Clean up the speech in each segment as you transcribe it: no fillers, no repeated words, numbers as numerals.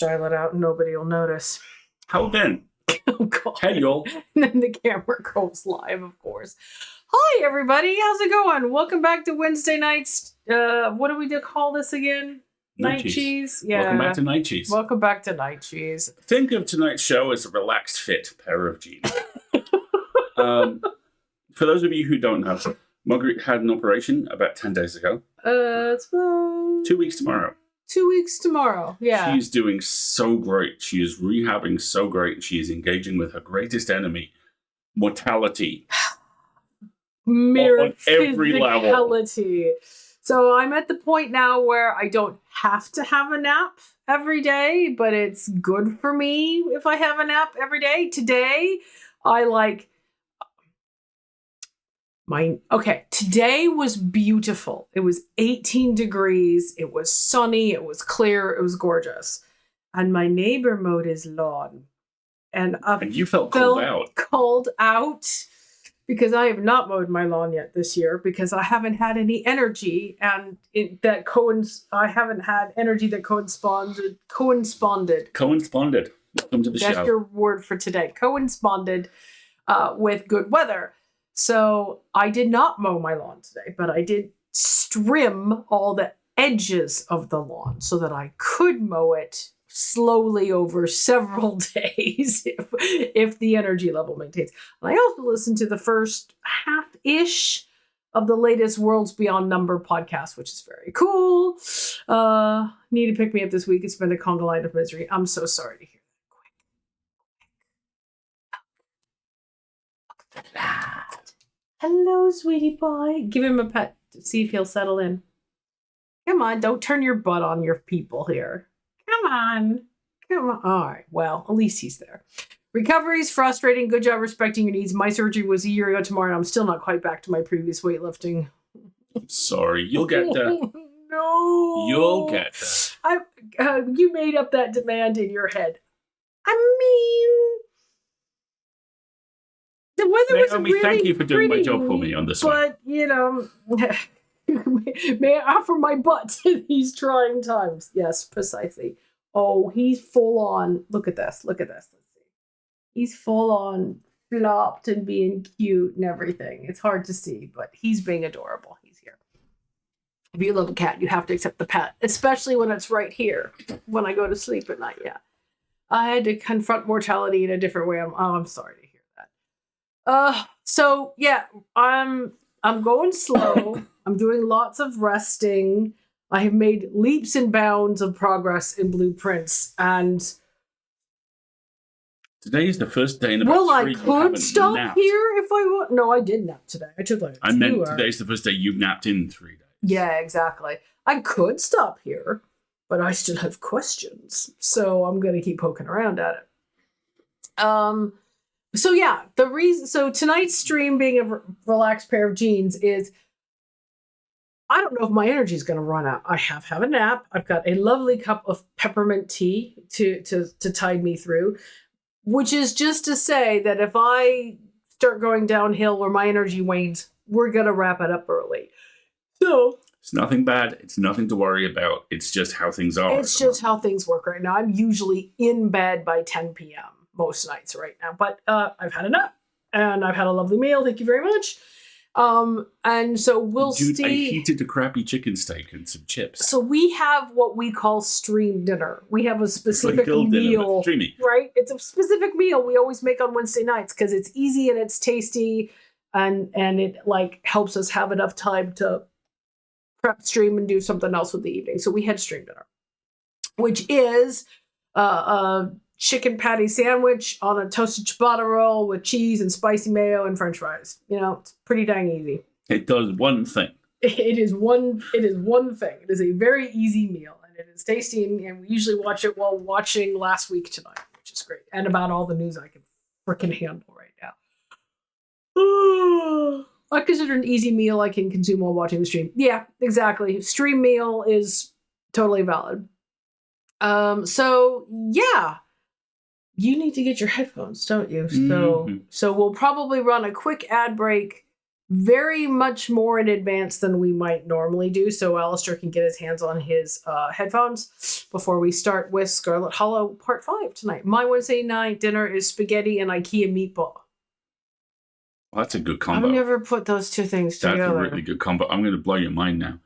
style it out and nobody will notice. How then? Oh, God. Hey, y'all. And then the camera goes live, of course. Hi, everybody. How's it going? Welcome back to Wednesday nights. What do we call this again? Night cheese. Yeah. Welcome back to Night Cheese. Welcome back to Night Cheese. Think of tonight's show as a relaxed fit pair of jeans. For those of you who don't know, Margaret had an operation about 10 days ago. It's about 2 weeks tomorrow. 2 weeks tomorrow. Yeah. She's doing so great. She is rehabbing so great. She is engaging with her greatest enemy, mortality. Mere on every level. So I'm at the point now where I don't have to have a nap every day, but it's good for me if I have a nap every day. Today, today was beautiful. It was 18 degrees. It was sunny. It was clear. It was gorgeous. And my neighbor mowed his lawn. And you felt called out because I have not mowed my lawn yet this year because I haven't had any energy I haven't had energy that corresponded. Welcome to the show. That's your word for today. Corresponded with good weather. So I did not mow my lawn today, but I did trim all the edges of the lawn so that I could mow it slowly over several days if the energy level maintains. And I also listened to the first half-ish of the latest Worlds Beyond Number podcast, which is very cool. Need to pick me up this week. It's been a conga line of misery. I'm so sorry to hear that. Look at that. Hello, sweetie pie. Give him a pet to see if he'll settle in. Come on, don't turn your butt on your people here. Come on. All right. Well, at least he's there. Recovery is frustrating. Good job respecting your needs. My surgery was a year ago tomorrow, and I'm still not quite back to my previous weightlifting. Sorry. You'll get there. No. You'll get there. You made up that demand in your head. I mean, the weather was really thank you for doing my pretty, job for me on this one. But, may I offer my butt in these trying times? Yes, precisely. Oh, he's full on. Look at this. Let's see. He's full on flopped and being cute and everything. It's hard to see, but he's being adorable. He's here. If you love a cat, you have to accept the pet, especially when it's right here when I go to sleep at night. Yeah. I had to confront mortality in a different way. I'm sorry to hear that. So yeah, I'm going slow. I'm doing lots of resting. I have made leaps and bounds of progress in blueprints, and today is the first day in about 3 I could stop napped. here if I want. No, I did nap today. I took I meant today's the first day you've napped in 3 days. Yeah, exactly. I could stop here, but I still have questions, so I'm going to keep poking around at it. So yeah, tonight's stream being a relaxed pair of jeans is, I don't know if my energy is going to run out. I have a nap. I've got a lovely cup of peppermint tea to tide me through, which is just to say that if I start going downhill or my energy wanes, we're going to wrap it up early. So it's nothing bad. It's nothing to worry about. It's just how things are. It's just how things work right now. I'm usually in bed by 10 p.m. most nights right now, but I've had a nap and I've had a lovely meal. Thank you very much. And so we'll see. I heated a crappy chicken steak and some chips. So we have what we call stream dinner. We have a specific meal, right? It's a specific meal we always make on Wednesday nights because it's easy and it's tasty, and it helps us have enough time to prep stream and do something else with the evening. So we had stream dinner, which is a chicken patty sandwich on a toasted ciabatta roll with cheese and spicy mayo and French fries. It's pretty dang easy. It does one thing. It is one thing. It is a very easy meal, and it is tasty, and we usually watch it while watching Last Week Tonight, which is great, and about all the news I can freaking handle right now. I consider it an easy meal I can consume while watching the stream. Yeah, exactly. Stream meal is totally valid. So yeah. You need to get your headphones, don't you? So we'll probably run a quick ad break very much more in advance than we might normally do, so Alistair can get his hands on his headphones before we start with Scarlet Hollow Part 5 tonight. My Wednesday night dinner is spaghetti and IKEA meatball. Well, that's a good combo. I've never put those two things together. That's a really good combo. I'm going to blow your mind now.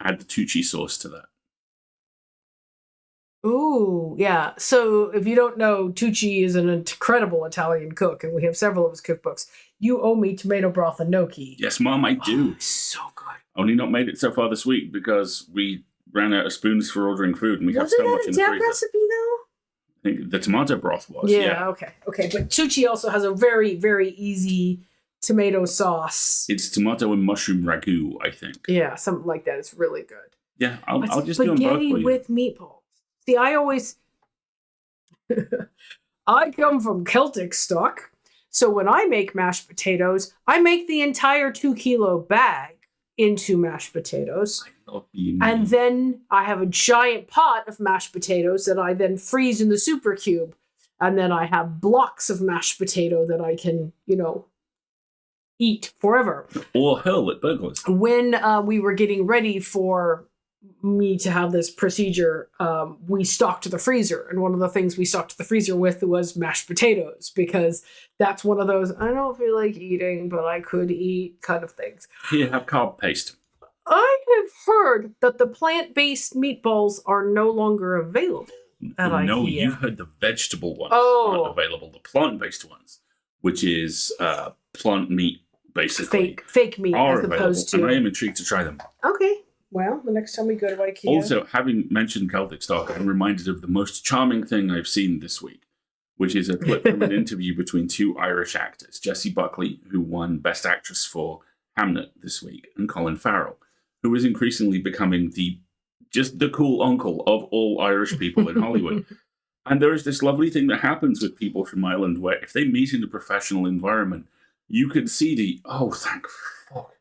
Add the Tucci sauce to that. Ooh, yeah. So if you don't know, Tucci is an incredible Italian cook, and we have several of his cookbooks. You owe me tomato broth and gnocchi. Yes, Mom, I do. Oh, so good. Only not made it so far this week because we ran out of spoons for ordering food, and we have so much in the freezer. Was it a recipe, though? I think the tomato broth was, yeah. Okay. But Tucci also has a very, very easy tomato sauce. It's tomato and mushroom ragu, I think. Yeah, something like that. It's really good. Yeah, I'll just do them both for you. Spaghetti with meatballs. See, I always... I come from Celtic stock, so when I make mashed potatoes, I make the entire 2-kilo bag into mashed potatoes. I love being and then I have a giant pot of mashed potatoes that I then freeze in the super cube. And then I have blocks of mashed potato that I can, eat forever. Or hurl at burglars. When we were getting ready for me to have this procedure, we stocked the freezer. And one of the things we stocked the freezer with was mashed potatoes, because that's one of those, I don't feel like eating, but I could eat kind of things. Here, have carb paste. I have heard that the plant-based meatballs are no longer available at IKEA. No, you've heard the vegetable ones aren't available. The plant-based ones, which is plant meat, basically. Fake meat, are as available, opposed to... and I am intrigued to try them. Okay. Well, the next time we go to IKEA... Also, having mentioned Celtic stock, I'm reminded of the most charming thing I've seen this week, which is a clip from an interview between two Irish actors, Jessie Buckley, who won Best Actress for Hamnet this week, and Colin Farrell, who is increasingly becoming the cool uncle of all Irish people in Hollywood. And there is this lovely thing that happens with people from Ireland where if they meet in a professional environment, you can see the, oh, thank fuck,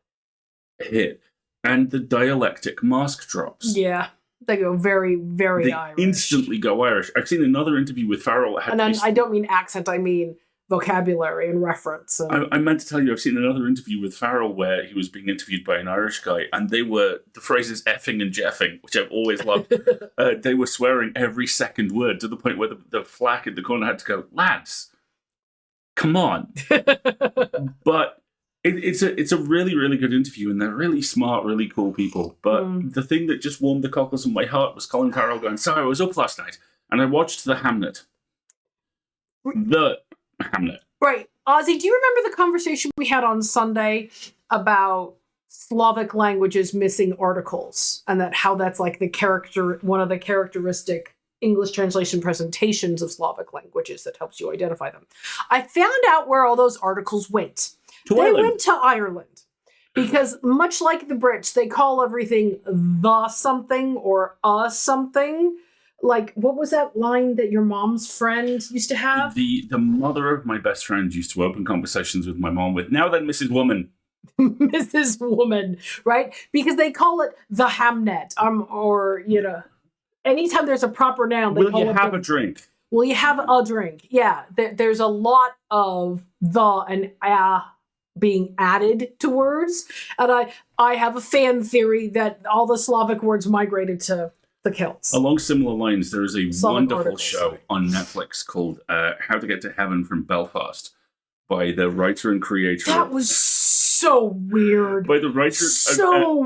hit. And the dialectic mask drops. Yeah, they go very, very Irish. They instantly go Irish. I've seen another interview with Farrell. And then I don't mean accent, I mean vocabulary and reference. I meant to tell you, I've seen another interview with Farrell where he was being interviewed by an Irish guy, and the phrases effing and jeffing, which I've always loved. They were swearing every second word to the point where the flack in the corner had to go, lads, come on. But it's a really, really good interview, and they're really smart, really cool people. But the thing that just warmed the cockles in my heart was Colin Farrell going, so I was up last night, and I watched the Hamnet. The Hamlet. Right. Ozzy, do you remember the conversation we had on Sunday about Slavic languages missing articles, and how that's like one of the characteristic English translation presentations of Slavic languages that helps you identify them? I found out where all those articles went. They went to Ireland. Because much like the Brits, they call everything the something or a something. Like, what was that line that your mom's friend used to have? The mother of my best friend used to open conversations with my mom with, now then, Mrs. Woman. Mrs. Woman, right? Because they call it the Hamnet, or, anytime there's a proper noun, they call it... Will you have a drink? Will you have a drink? Yeah, there's a lot of the and being added to words. And I have a fan theory that all the Slavic words migrated to the Celts. Along similar lines, there is a wonderful show on Netflix called How to Get to Heaven from Belfast by the writer and creator. That was so weird. By the writer,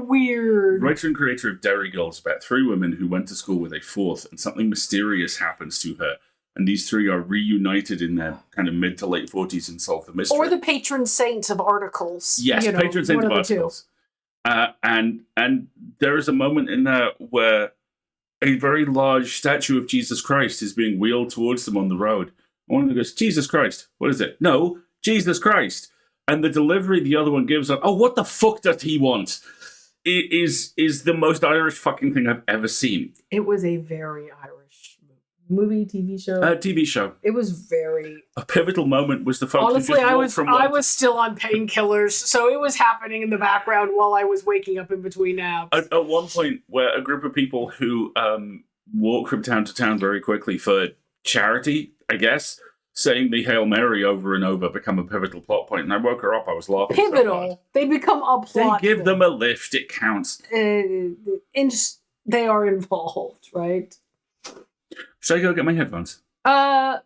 weird. Writer and creator of Derry Girls, about 3 women who went to school with a fourth, and something mysterious happens to her. And these 3 are reunited in their kind of mid to late 40s and solve the mystery. Or the patron saint of articles. Yes, patron saint of articles. And there is a moment in there where a very large statue of Jesus Christ is being wheeled towards them on the road. One of them goes, Jesus Christ, what is it? No, Jesus Christ. And the delivery the other one gives on, oh, what the fuck does he want? It is the most Irish fucking thing I've ever seen. It was a very Irish movie, TV show? TV show. It was very... A pivotal moment was the folks Honestly, who just I was still on painkillers, so it was happening in the background while I was waking up in between naps. At one point, where a group of people who walk from town to town very quickly for charity, I guess, saying the Hail Mary over and over become a pivotal plot point. And I woke her up. I was laughing. Pivotal. So hard. They become a plot. They give them a lift. It counts. They are involved, right? Should I go get my headphones? Well,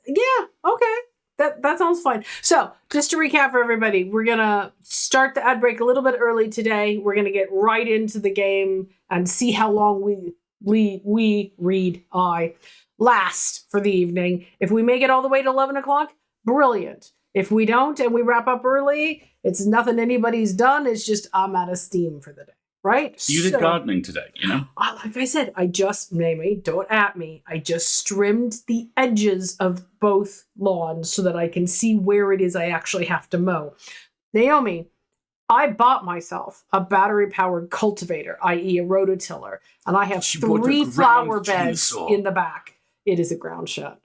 yeah, okay. That sounds fine. So, just to recap for everybody, we're going to start the ad break a little bit early today. We're going to get right into the game and see how long I last for the evening. If we make it all the way to 11 o'clock, brilliant. If we don't and we wrap up early, it's nothing anybody's done. It's just I'm out of steam for the day. Right? You did gardening today, you know? Like I said, don't at me. I just trimmed the edges of both lawns so that I can see where it is I actually have to mow. Naomi, I bought myself a battery-powered cultivator, i.e. a rototiller, and I have 3 flower beds in the back. It is a ground chainsaw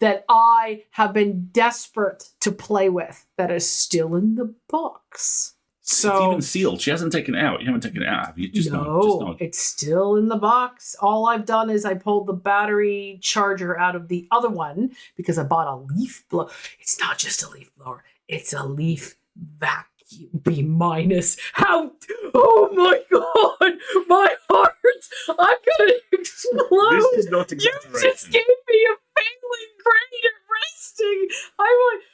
that I have been desperate to play with that is still in the box. So, it's even sealed. She hasn't taken it out. You haven't taken it out, have you? No, it's still in the box. All I've done is I pulled the battery charger out of the other one because I bought a leaf blower. It's not just a leaf blower. It's a leaf vacuum. B minus. How? Oh my God! My heart! I'm gonna explode. This is not exaggeration. You just gave me a failing grade at resting. I'm like.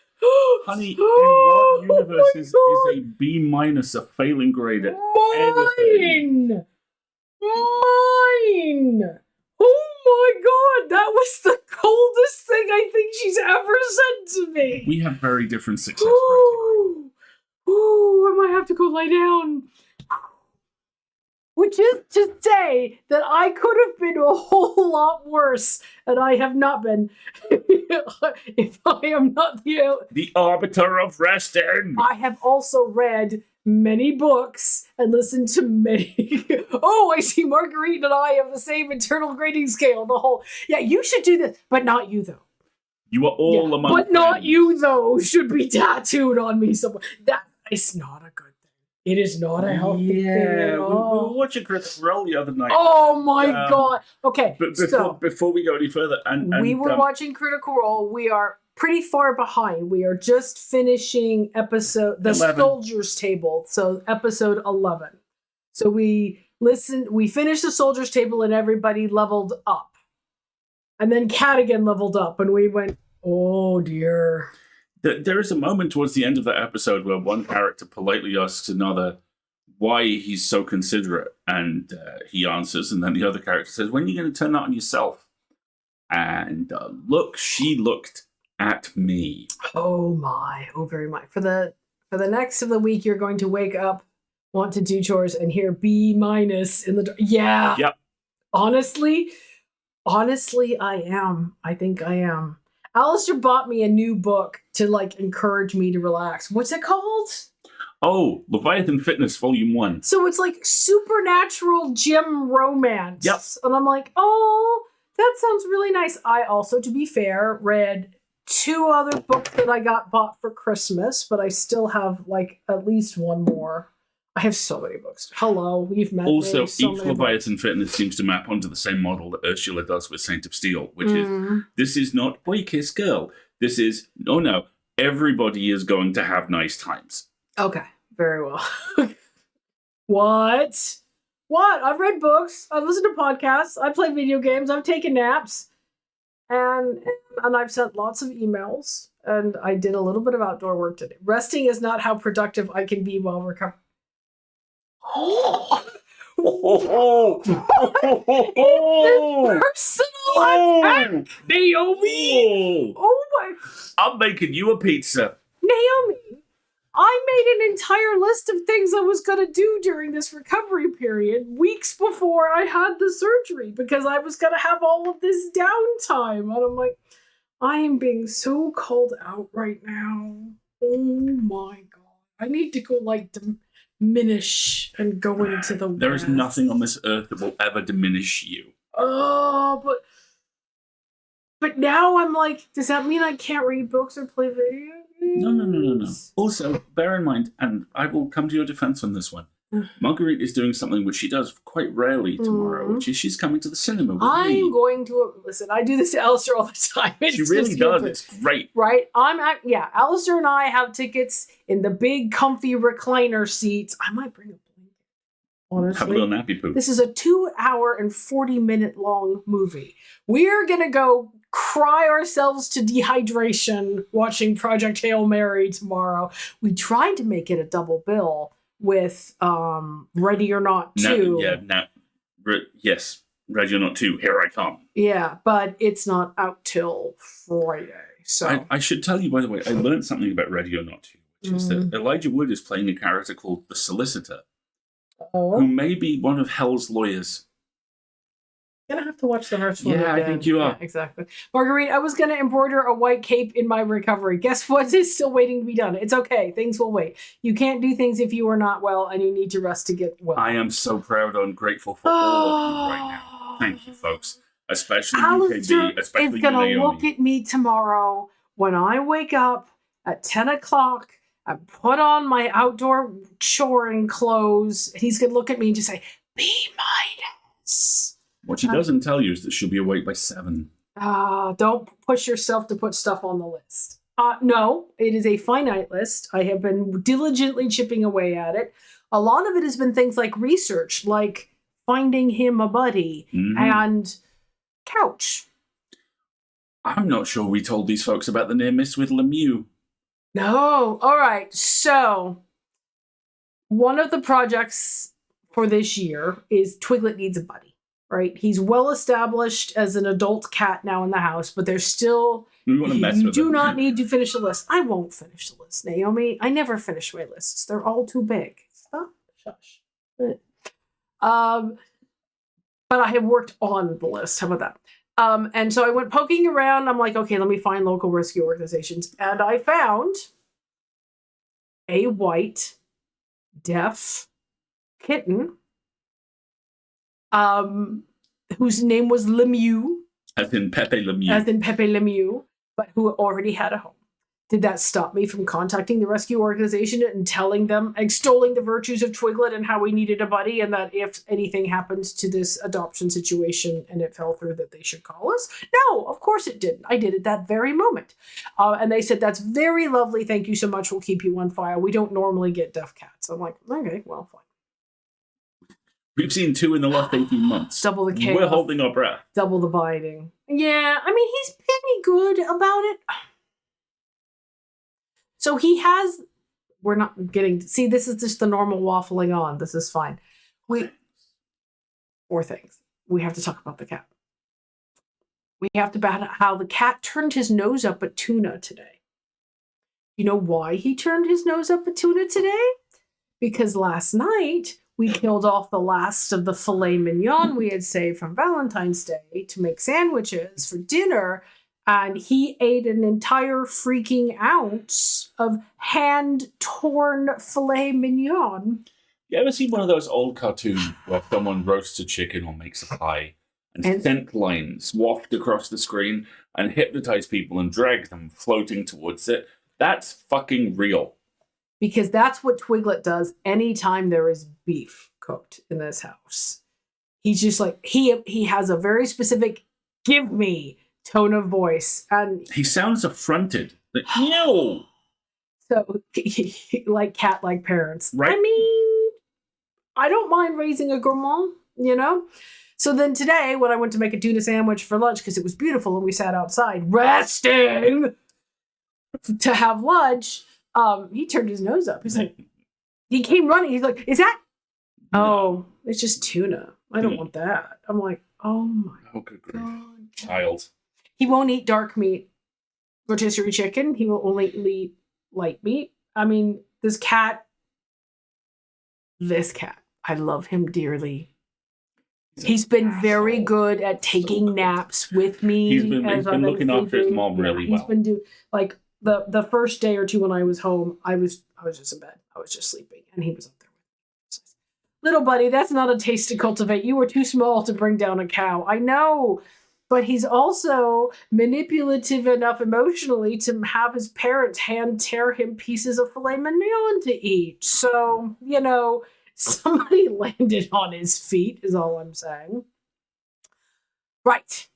Honey, in what universe is a B minus a failing grade at anything? Mine! Oh my God, that was the coldest thing I think she's ever said to me. We have very different success criteria. Ooh, I might have to go lie down. Which is to say that I could have been a whole lot worse, and I have not been. If I am not the arbiter of resting. I have also read many books and listened to many. Oh, I see Marguerite and I have the same internal grading scale. Yeah, you should do this, but not you though. You are all among but friends. Not you though should be tattooed on me somewhere. That is not a good. It is not a healthy thing at all. We were watching Critical Role the other night. Oh my God. Okay, but before we go any further... we were watching Critical Role. We are pretty far behind. We are just finishing the 11. Soldier's Table, so episode 11. So we finished the Soldier's Table and everybody leveled up. And then Cadigan leveled up and we went, oh dear... There is a moment towards the end of that episode where one character politely asks another why he's so considerate, and he answers, and then the other character says, when are you going to turn that on yourself? And she looked at me. Oh my, oh very much. For the next of the week, you're going to wake up, want to do chores, and hear B minus in the... Yeah. Yep. Honestly, I am. I think I am. Alistair bought me a new book to encourage me to relax. What's it called? Oh, Leviathan Fitness Volume 1. So it's like supernatural gym romance. Yep. And I'm like, oh, that sounds really nice. I also, to be fair, read 2 other books that I got bought for Christmas, but I still have at least one more. I have so many books. Hello, you've met also, me. So each Leviathan Fitness seems to map onto the same model that Ursula does with Saint of Steel, which is, this is not boy kiss girl. This is, no, everybody is going to have nice times. Okay, very well. What? I've read books. I've listened to podcasts. I've played video games. I've taken naps. And I've sent lots of emails. And I did a little bit of outdoor work today. Resting is not how productive I can be while recovering. Personal attack, Naomi. Oh my! I'm making you a pizza, Naomi. I made an entire list of things I was going to do during this recovery period weeks before I had the surgery because I was going to have all of this downtime. And I'm like, I am being so called out right now. Oh my God! I need to go diminish and go into the There is nothing on this earth that will ever diminish you. Oh, but now I'm like, does that mean I can't read books or play video games? No. Also, bear in mind, and I will come to your defense on this one, Marguerite is doing something which she does quite rarely tomorrow, which is she's coming to the cinema with me. I'm going to listen. I do this to Alistair all the time. She really does. It's great, right? Alistair and I have tickets in the big, comfy recliner seats. I might bring a blanket. Honestly, have a little nappy poo. This is a 2-hour and 40-minute long movie. We're gonna go cry ourselves to dehydration watching Project Hail Mary tomorrow. We tried to make it a double bill with Ready or Not 2. Yes, Ready or Not 2, Here I Come. Yeah, but it's not out till Friday. So I should tell you, by the way, I learned something about Ready or Not 2, which is that Elijah Wood is playing a character called the Solicitor, who may be one of Hell's lawyers. I'm gonna have to watch the first one. Yeah, again. I think you are. Yeah, exactly. Marguerite, I was gonna embroider a white cape in my recovery. Guess what is still waiting to be done? It's okay. Things will wait. You can't do things if you are not well, and you need to rest to get well. I am so proud and grateful for all of you right now. Thank you, folks. Especially Alistair UKB, especially is gonna Naomi. look at me tomorrow when I wake up at 10 o'clock and put on my outdoor choring clothes. He's gonna look at me and just say, "Be mindful." What she doesn't tell you is that she'll be awake by 7. Don't push yourself to put stuff on the list. No, it is a finite list. I have been diligently chipping away at it. A lot of it has been things like research, like finding him a buddy and couch. I'm not sure we told these folks about the near miss with Lemieux. No. All right. So one of the projects for this year is Twiglet needs a buddy. Right, he's well established as an adult cat now in the house, but there's still. We want to mess you with do him. not need to finish the list. I won't finish the list, Naomi. I never finish my lists. They're all too big. Stop. Shush. But I have worked on the list. How about that? And so I went poking around. I'm like, okay, let me find local rescue organizations, and I found a white, deaf kitten. Whose name was Lemieux. As in Pepe Lemieux. As in Pepe Lemieux, but who already had a home. Did that stop me from contacting the rescue organization and telling them, extolling the virtues of Twiglet and how we needed a buddy, and that if anything happens to this adoption situation and it fell through, that they should call us? No, of course it didn't. I did it that very moment. And they said, that's very lovely. Thank you so much. We'll keep you on file. We don't normally get deaf cats. I'm like, okay, well, fine. We've seen 2 in the last 18 months. Double the chaos. We're holding our breath. Double the biting. Yeah, I mean, he's pretty good about it. So he has... We're not getting... See, this is just the normal waffling on. This is fine. 4 things. We have to talk about the cat. We have to about how the cat turned his nose up at tuna today. You know why he turned his nose up at tuna today? Because last night... we killed off the last of the filet mignon we had saved from Valentine's Day to make sandwiches for dinner, and he ate an entire freaking ounce of hand-torn filet mignon. You ever seen one of those old cartoons where someone roasts a chicken or makes a pie, and scent lines waft across the screen and hypnotize people and drag them floating towards it? That's fucking real. Because that's what Twiglet does anytime there is beef cooked in this house. He's just like, he has a very specific give me tone of voice. And he sounds affronted. Like, no! So, like cat-like parents. Right? I mean, I don't mind raising a gourmand, you know? So then today, when I went to make a tuna sandwich for lunch, because it was beautiful and we sat outside resting to have lunch, he turned his nose up. He's like, he came running. He's like, is that? Oh, it's just tuna. I don't want that. I'm like, oh my God. Child. He won't eat dark meat, rotisserie chicken. He will only eat light meat. I mean, this cat, I love him dearly. He's been very good at taking naps with me. He's been looking after his mom really well. He's been doing, like, the first day or two when I was home, I was just in bed. I was just sleeping, and he was up there with me. Little buddy, that's not a taste to cultivate. You were too small to bring down a cow. I know, but he's also manipulative enough emotionally to have his parents hand tear him pieces of filet mignon to eat. So, you know, Somebody landed on his feet, is all I'm saying. Right.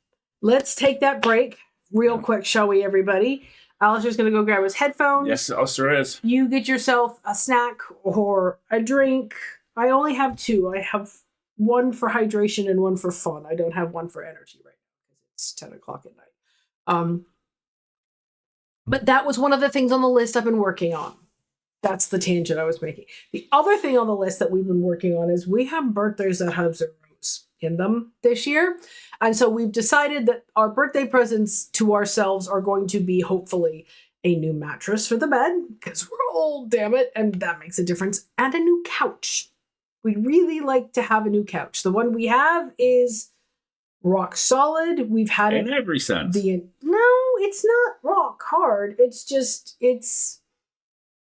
Let's take that break real quick, shall we, everybody? Alistair's going to go grab his headphones. Yes, Alistair is. You get yourself a snack or a drink. I only have two. I have one for hydration and one for fun. I don't have one for energy right now because it's 10 o'clock at night. But that was one of the things on the list I've been working on. That's the tangent I was making. The other thing on the list that we've been working on is we have birthdays that have zeros in them this year. And so we've decided that our birthday presents to ourselves are going to be hopefully a new mattress for the bed, because we're old, damn it, and that makes a difference, and a new couch. We'd really like to have a new couch. The one we have is rock solid. We've had in every sense. No, it's not rock hard. It's just, it's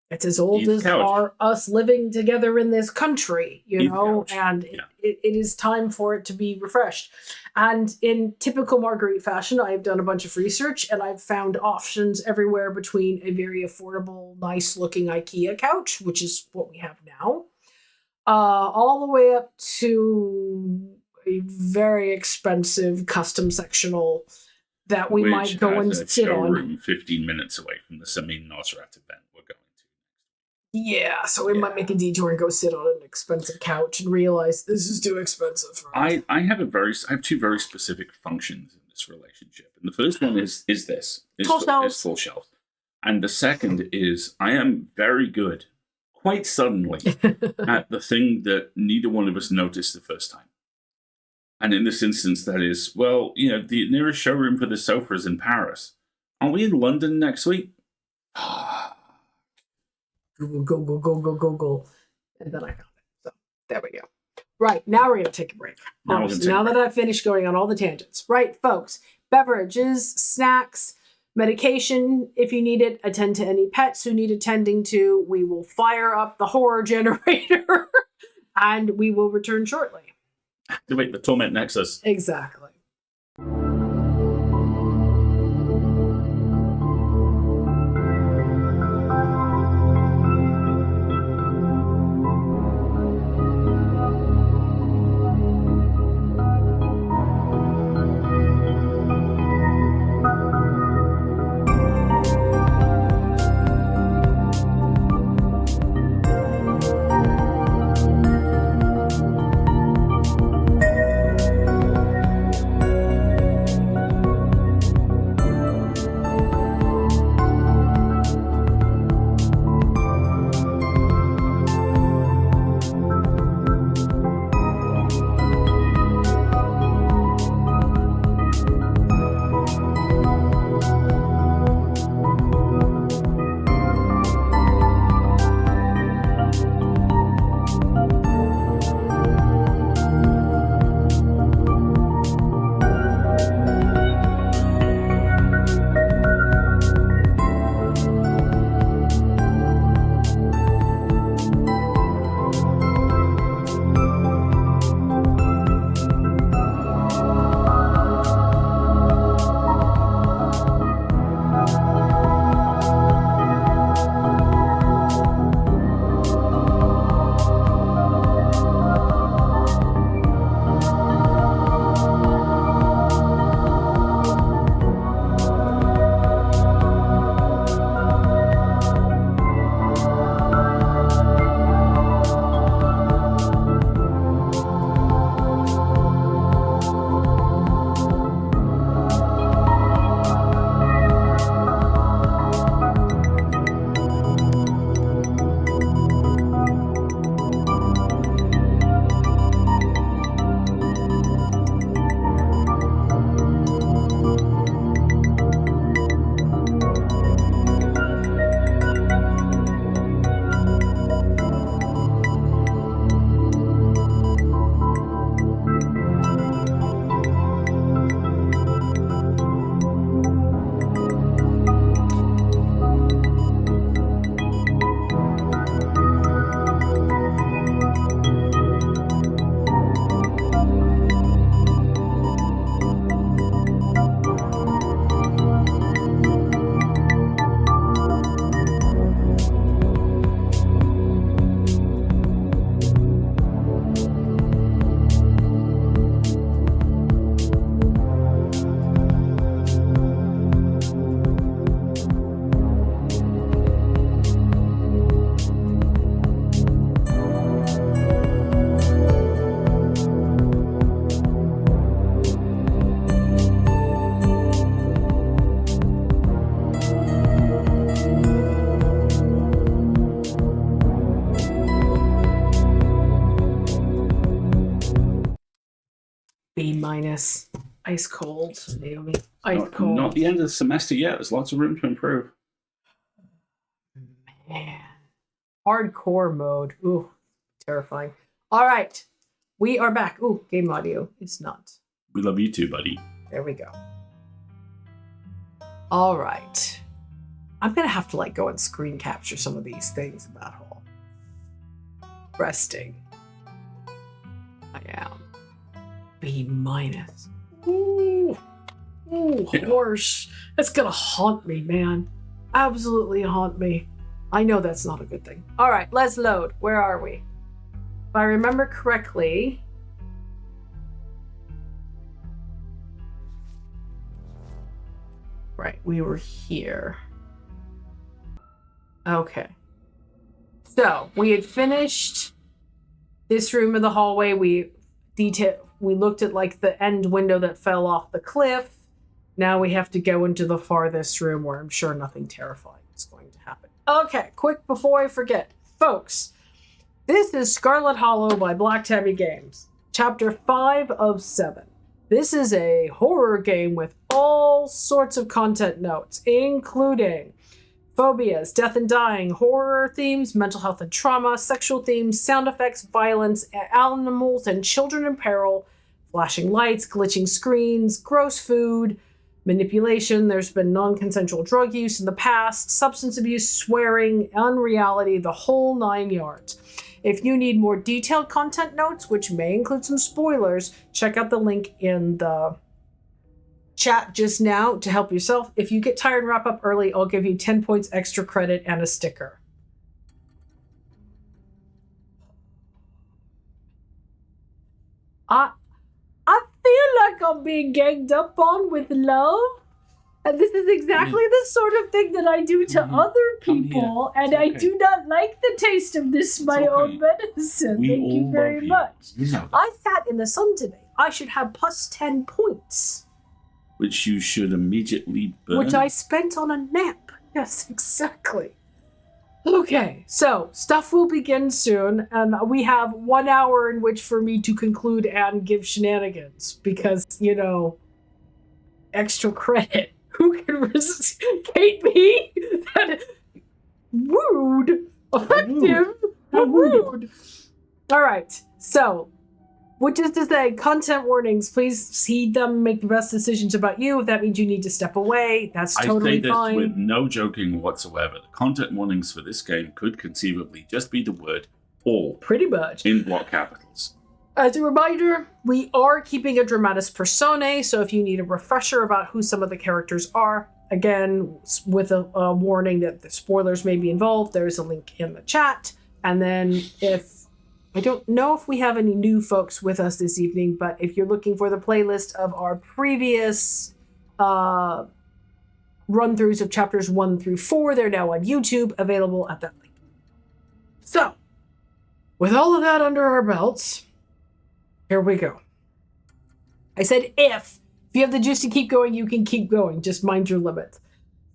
as old as us living together in this country, you know, and it is time for it to be refreshed. And in typical Marguerite fashion, I've done a bunch of research and I've found options everywhere between a very affordable, nice looking IKEA couch, which is what we have now, all the way up to a very expensive custom sectional that we might go and sit on. 15 minutes away from the Samin Nosrat event we're going to. Yeah, so we might make a detour and go sit on an expensive couch and realize this is too expensive for us. I have two very specific functions in this relationship. And the first one is full shelves. And the second is I am very good, quite suddenly, at the thing that neither one of us noticed the first time. And in this instance, that is, well, you know, the nearest showroom for the sofa is in Paris. Are we in London next week? Google. And then I found it. So there we go. Right, now we're going to take a break. Now that I've finished going on all the tangents. Right, folks, beverages, snacks, medication, if you need it, attend to any pets who need attending to. We will fire up the horror generator and we will return shortly. Activate the torment nexus. Exactly. minus. Ice cold, Naomi. Ice cold. Not the end of the semester yet. There's lots of room to improve. Man. Hardcore mode. Ooh, terrifying. All right. We are back. Ooh, game audio. It's not. We love you too, buddy. There we go. All right. I'm going to have to go and screen capture some of these things about Hall. Resting. I am. B minus. Ooh. Ooh, horse. That's going to haunt me, man. Absolutely haunt me. I know that's not a good thing. All right, let's load. Where are we? If I remember correctly... Right, we were here. Okay. So, we had finished this room in the hallway. We looked at the end window that fell off the cliff. Now we have to go into the farthest room where I'm sure nothing terrifying is going to happen. Okay, quick before I forget. Folks, this is Scarlet Hollow by Black Tabby Games. Chapter 5 of 7. This is a horror game with all sorts of content notes, including phobias, death and dying, horror themes, mental health and trauma, sexual themes, sound effects, violence, animals and children in peril, flashing lights, glitching screens, gross food, manipulation. There's been non-consensual drug use in the past, substance abuse, swearing, unreality, the whole 9 yards. If you need more detailed content notes, which may include some spoilers, check out the link in the chat just now to help yourself. If you get tired and wrap up early, I'll give you 10 points extra credit and a sticker. I feel like I'm being ganged up on with love. And this is exactly the sort of thing that I do to other people. And I do not like the taste of this, my own medicine. Thank you very much. I sat in the sun today. I should have plus 10 points. Which you should immediately burn. Which I spent on a nap. Yes, exactly. Okay, so stuff will begin soon, and we have 1 hour in which for me to conclude and give shenanigans, because, extra credit. Who can resist? Kate me? That rude. Effective, but rude. All right, so, which is to say, content warnings, please heed them, make the best decisions about you. If that means you need to step away, that's totally fine. I say this with no joking whatsoever. The content warnings for this game could conceivably just be the word all. Pretty much. In block capitals. As a reminder, we are keeping a dramatis personae, so if you need a refresher about who some of the characters are, again, with a warning that the spoilers may be involved, there's a link in the chat. And then I don't know if we have any new folks with us this evening, but if you're looking for the playlist of our previous run-throughs of chapters 1 through 4, they're now on YouTube, available at that link. So, with all of that under our belts, here we go. I said if you have the juice to keep going, you can keep going. Just mind your limits.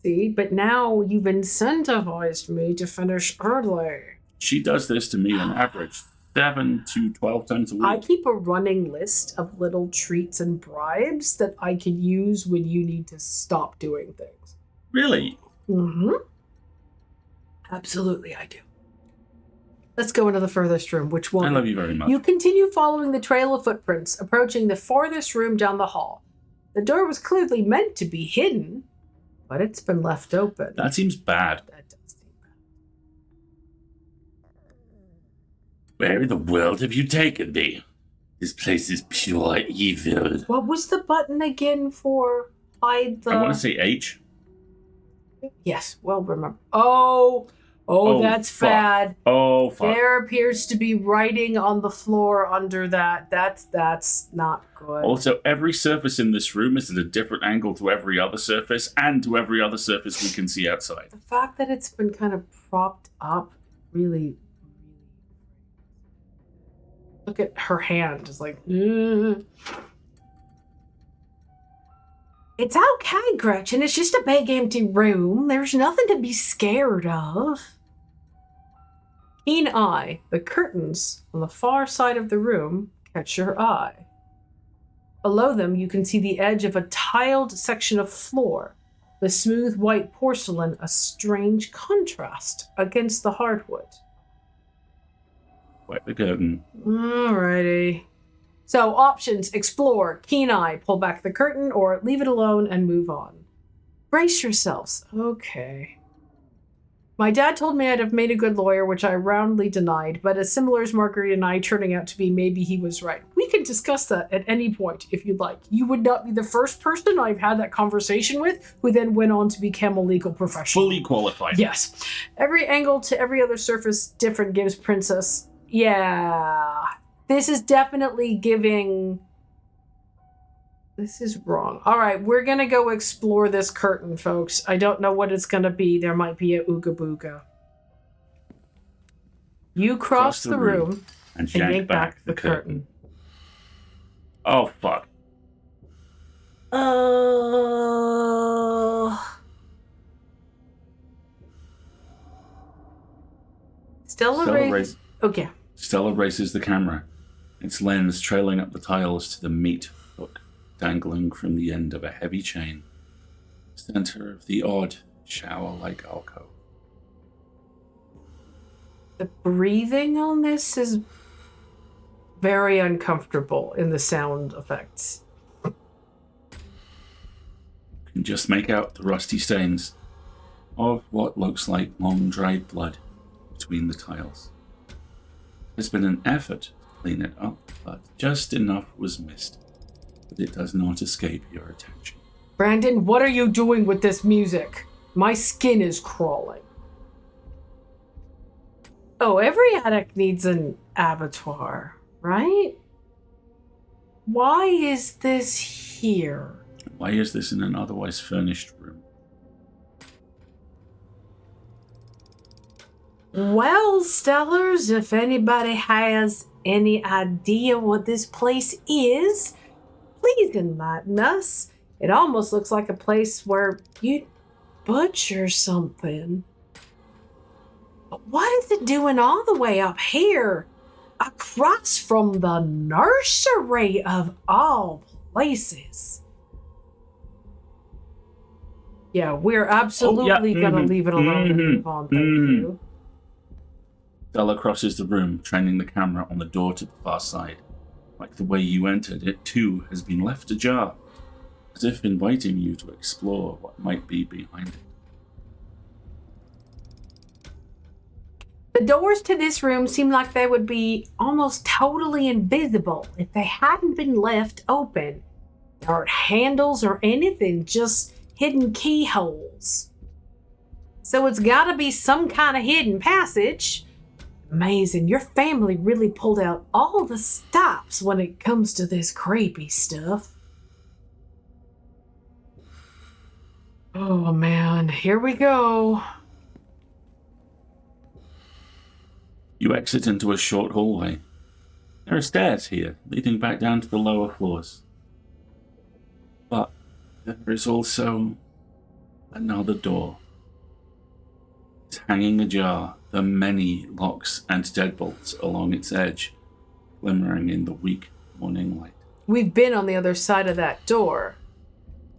See, but now you've incentivized me to finish early. She does this to me on average 7 to 12 times a week. I keep a running list of little treats and bribes that I can use when you need to stop doing things. Really? Mm-hmm. Absolutely, I do. Let's go into the furthest room, which will... I love you very much. You continue following the trail of footprints, approaching the farthest room down the hall. The door was clearly meant to be hidden, but it's been left open. That seems bad. That does seem bad. Where in the world have you taken me? This place is pure evil. What was the button again for hide the... I want to say H. Yes, well remember. Oh, that's fuck. bad. Oh, fuck. There appears to be writing on the floor under that. That's not good. Also, every surface in this room is at a different angle to every other surface and to every other surface we can see outside. The fact that it's been kind of propped up really... Look at her hand. It's like... It's okay, Gretchen. It's just a big empty room. There's nothing to be scared of. Keen eye. The curtains on the far side of the room catch your eye. Below them, you can see the edge of a tiled section of floor. The smooth white porcelain, a strange contrast against the hardwood. Wet the curtain. Alrighty. So, options: explore, keen eye, pull back the curtain, or leave it alone and move on. Brace yourselves. Okay. My dad told me I'd have made a good lawyer, which I roundly denied, but as similar as Marguerite and I turning out to be, maybe he was right. We can discuss that at any point, if you'd like. You would not be the first person I've had that conversation with, who then went on to become a legal professional. Fully qualified. Yes. Every angle to every other surface different gives Princess... Yeah. This is definitely giving... This is wrong. All right, we're going to go explore this curtain, folks. I don't know what it's going to be. There might be a ooga booga. You cross the room and yank back the curtain. Oh, fuck. Stella raises... Okay. Stella raises the camera, its lens trailing up the tiles to the meat hook dangling from the end of a heavy chain, center of the odd, shower-like alcove. The breathing on this is very uncomfortable in the sound effects. You can just make out the rusty stains of what looks like long-dried blood between the tiles. There's been an effort to clean it up, but just enough was missed. But it does not escape your attention. Brandon, what are you doing with this music? My skin is crawling. Oh, every attic needs an abattoir, right? Why is this here? Why is this in an otherwise furnished room? Well, Stellars, if anybody has any idea what this place is, please enlighten us. It almost looks like a place where you'd butcher something. But what is it doing all the way up here? Across from the nursery of all places. Yeah, we're absolutely going to leave it alone and move on. Thank you. Stella crosses the room, training the camera on the door to the far side. Like the way you entered, it too has been left ajar, as if inviting you to explore what might be behind it. The doors to this room seem like they would be almost totally invisible if they hadn't been left open. There aren't handles or anything, just hidden keyholes. So it's gotta be some kind of hidden passage. Amazing, your family really pulled out all the stops when it comes to this creepy stuff. Oh man, here we go. You exit into a short hallway. There are stairs here, leading back down to the lower floors. But there is also another door. It's hanging ajar, the many locks and deadbolts along its edge, glimmering in the weak morning light. We've been on the other side of that door.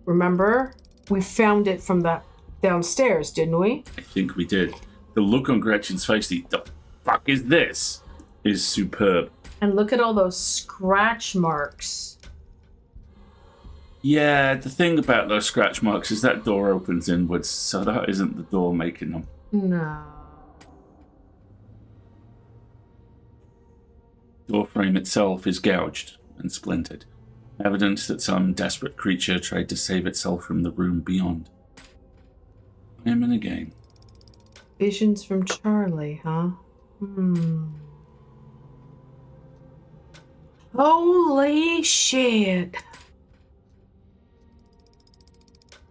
Remember? We found it from that downstairs, didn't we? I think we did. The look on Gretchen's face, the fuck is this? Is superb. And look at all those scratch marks. Yeah, the thing about those scratch marks is that door opens inwards, so that isn't the door making them. No. Door frame itself is gouged and splintered, evidence that some desperate creature tried to save itself from the room beyond. Time and again. Visions from Charlie, huh? Holy shit.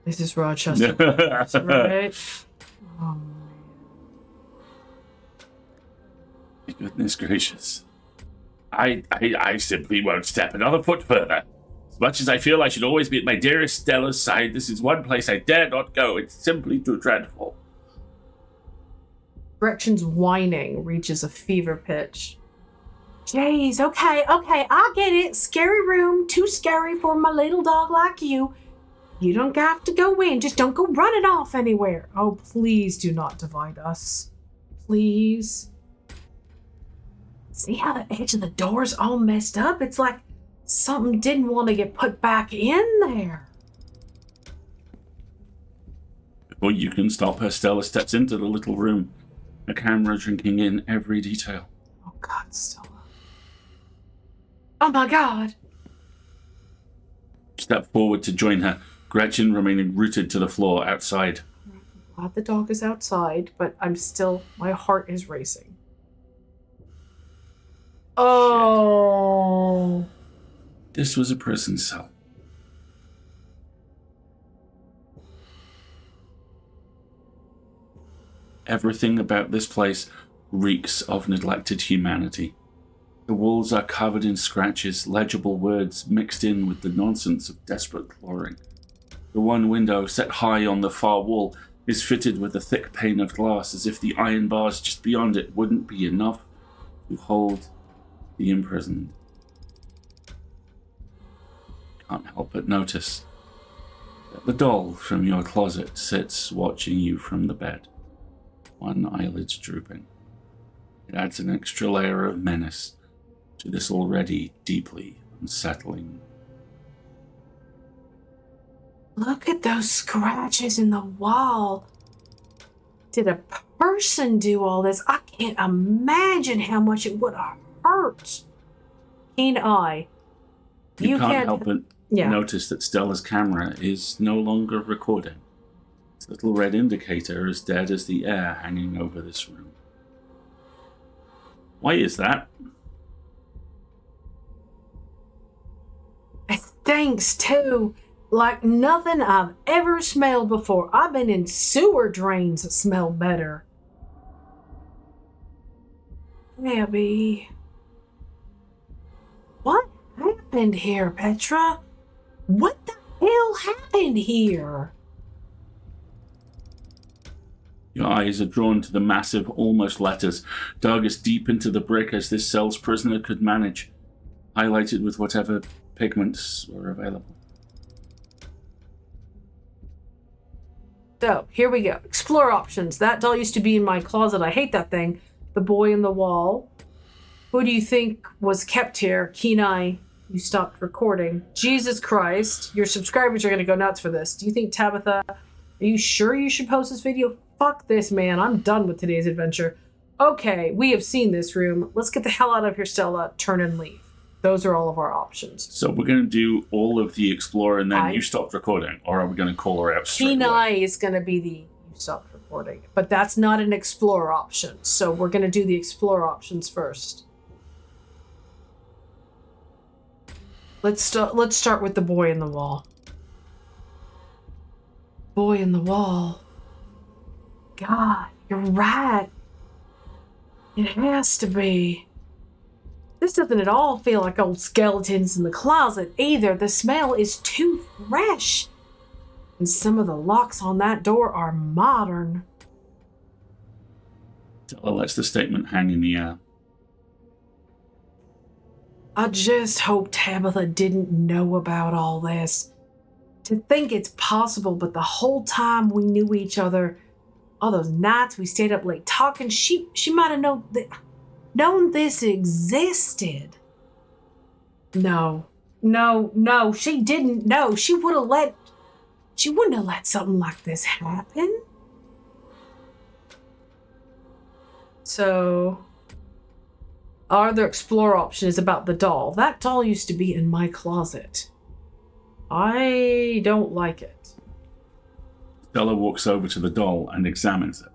This is Rochester, right? Oh, man. Goodness gracious. I simply won't step another foot further. As much as I feel I should always be at my dearest Stella's side, this is one place I dare not go. It's simply too dreadful. Gretchen's whining reaches a fever pitch. Jeez, okay, I get it. Scary room, too scary for my little dog like you. You don't have to go in. Just don't go running off anywhere. Oh, please do not divide us. Please. See how the edge of the door's all messed up? It's like something didn't want to get put back in there. Before you can stop her, Stella steps into the little room, a camera drinking in every detail. Oh, God, Stella. Oh, my God. Step forward to join her, Gretchen remaining rooted to the floor outside. I'm glad the dog is outside, but my heart is racing. Oh. This was a prison cell. Everything about this place reeks of neglected humanity. The walls are covered in scratches, legible words mixed in with the nonsense of desperate clawing. The one window, set high on the far wall, is fitted with a thick pane of glass, as if the iron bars just beyond it wouldn't be enough to hold the imprisoned. Can't help but notice that the doll from your closet sits watching you from the bed, one eyelid drooping. It adds an extra layer of menace to this already deeply unsettling. Look at those scratches in the wall. Did a person do all this? I can't imagine how much it would have hurt. Keen eye. You can't help but notice that Stella's camera is no longer recording. Its little red indicator is dead as the air hanging over this room. Why is that? It stinks too. Like nothing I've ever smelled before. I've been in sewer drains that smell better. Tabby. What happened here, Petra? What the hell happened here? Your eyes are drawn to the massive, almost letters, dug as deep into the brick as this cell's prisoner could manage, highlighted with whatever pigments were available. So, here we go. Explore options. That doll used to be in my closet. I hate that thing. The boy in the wall. Who do you think was kept here? Keen eye. You stopped recording. Jesus Christ. Your subscribers are going to go nuts for this. Do you think Tabitha... Are you sure you should post this video? Fuck this, man. I'm done with today's adventure. Okay, we have seen this room. Let's get the hell out of here, Stella. Turn and leave. Those are all of our options. So we're going to do all of the explore and then you stopped recording, or are we going to call her out straight away? Keen eye is going to be the you stopped recording, but that's not an explore option. So we're going to do the explore options first. Let's start with the boy in the wall. Boy in the wall. God, you're right. It has to be. This doesn't at all feel like old skeletons in the closet either. The smell is too fresh. And some of the locks on that door are modern. Stella lets the statement hang in the air. I just hope Tabitha didn't know about all this. To think it's possible, but the whole time we knew each other, all those nights we stayed up late talking, she might have known this existed. No, she didn't know. She wouldn't have let something like this happen. So, our other explore option is about the doll. That doll used to be in my closet. I don't like it. Stella walks over to the doll and examines it.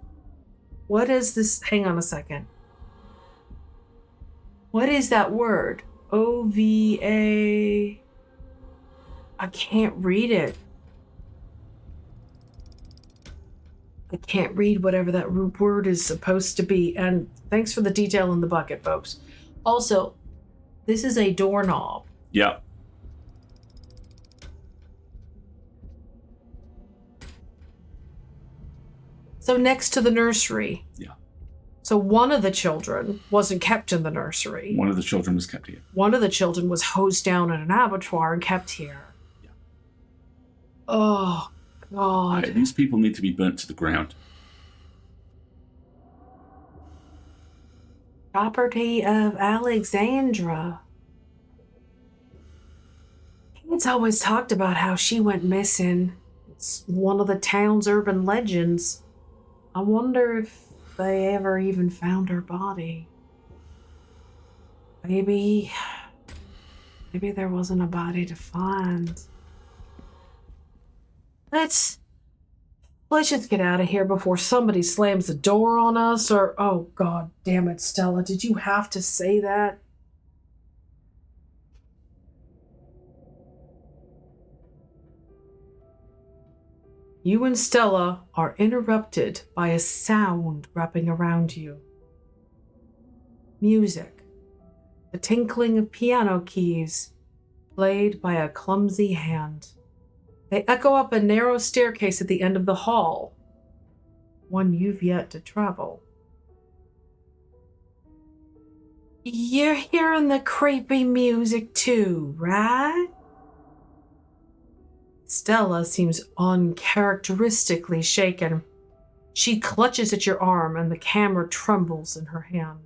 What is this? Hang on a second. What is that word? OVA. I can't read it. I can't read whatever that word is supposed to be. And thanks for the detail in the bucket, folks. Also, this is a doorknob. Yeah. So next to the nursery. Yeah. So one of the children wasn't kept in the nursery. One of the children was kept here. One of the children was hosed down in an abattoir and kept here. Yeah. Oh, God. These people need to be burnt to the ground. Property of Alexandra. It's always talked about how she went missing. It's one of the town's urban legends. I wonder if they ever even found her body. Maybe there wasn't a body to find. Let's just get out of here before somebody slams the door on us or... Oh, God damn it, Stella. Did you have to say that? You and Stella are interrupted by a sound wrapping around you. Music. The tinkling of piano keys, played by a clumsy hand. They echo up a narrow staircase at the end of the hall, one you've yet to travel. You're hearing the creepy music too, right? Stella seems uncharacteristically shaken. She clutches at your arm and the camera trembles in her hand.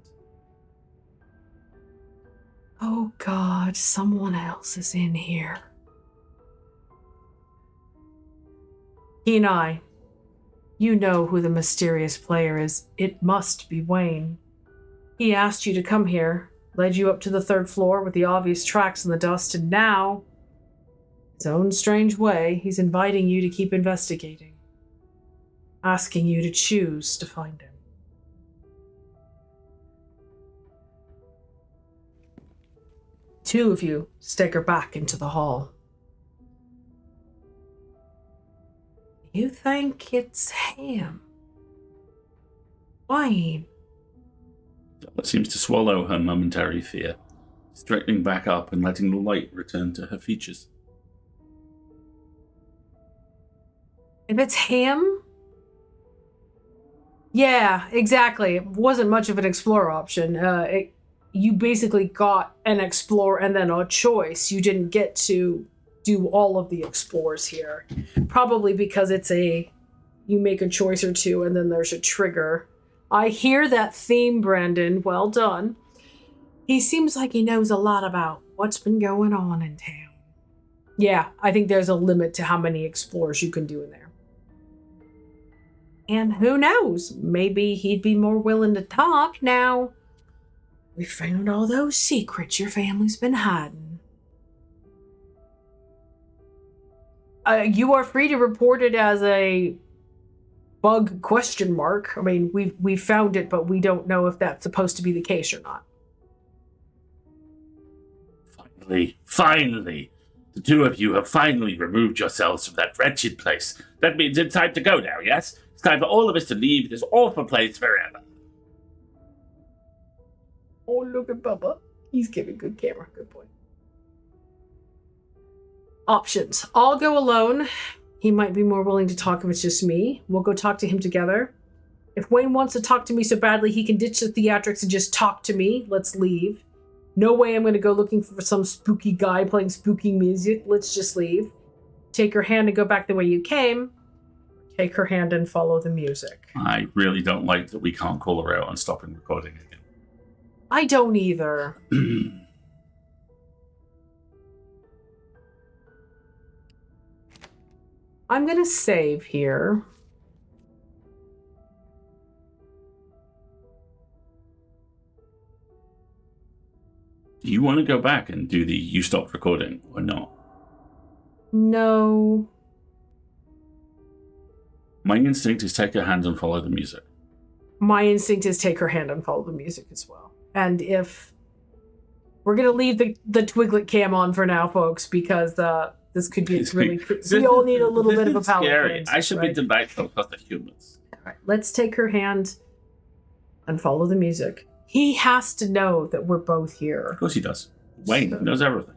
Oh God, someone else is in here. Kenai, you know who the mysterious player is. It must be Wayne. He asked you to come here, led you up to the 3rd floor with the obvious tracks in the dust, and now, his own strange way, he's inviting you to keep investigating, asking you to choose to find him. Two of you stagger back into the hall. You think it's him? Wayne. Stella seems to swallow her momentary fear, straightening back up and letting the light return to her features. If it's him? Yeah, exactly. It wasn't much of an explore option. You basically got an explore and then a choice. You didn't get to do all of the explores here. Probably because you make a choice or two and then there's a trigger. I hear that theme, Brandon. Well done. He seems like he knows a lot about what's been going on in town. Yeah, I think there's a limit to how many explores you can do in there. And who knows? Maybe he'd be more willing to talk now. We found all those secrets your family's been hiding. You are free to report it as a bug question mark. I mean, we found it, but we don't know if that's supposed to be the case or not. Finally! The two of you have finally removed yourselves from that wretched place. That means it's time to go now, yes? It's time for all of us to leave this awful place forever. Oh, look at Bubba. He's giving good camera. Good boy. Options. I'll go alone. He might be more willing to talk if it's just me. We'll go talk to him together. If Wayne wants to talk to me so badly he can ditch the theatrics and just talk to me, let's leave. No way I'm going to go looking for some spooky guy playing spooky music. Let's just leave. Take her hand and go back the way you came. Take her hand and follow the music. I really don't like that we can't call her out on stopping recording again. I don't either. I'm going to save here. Do you want to go back and do the you stopped recording or not? No. My instinct is take her hand and follow the music. My instinct is take her hand and follow the music as well. And if we're going to leave the Twiglet cam on for now, folks, because this could be really... We all need a little bit of a palate cleanse. I should be delightful because they're humans. All right, let's take her hand and follow the music. He has to know that we're both here. Of course he does. Wayne knows everything.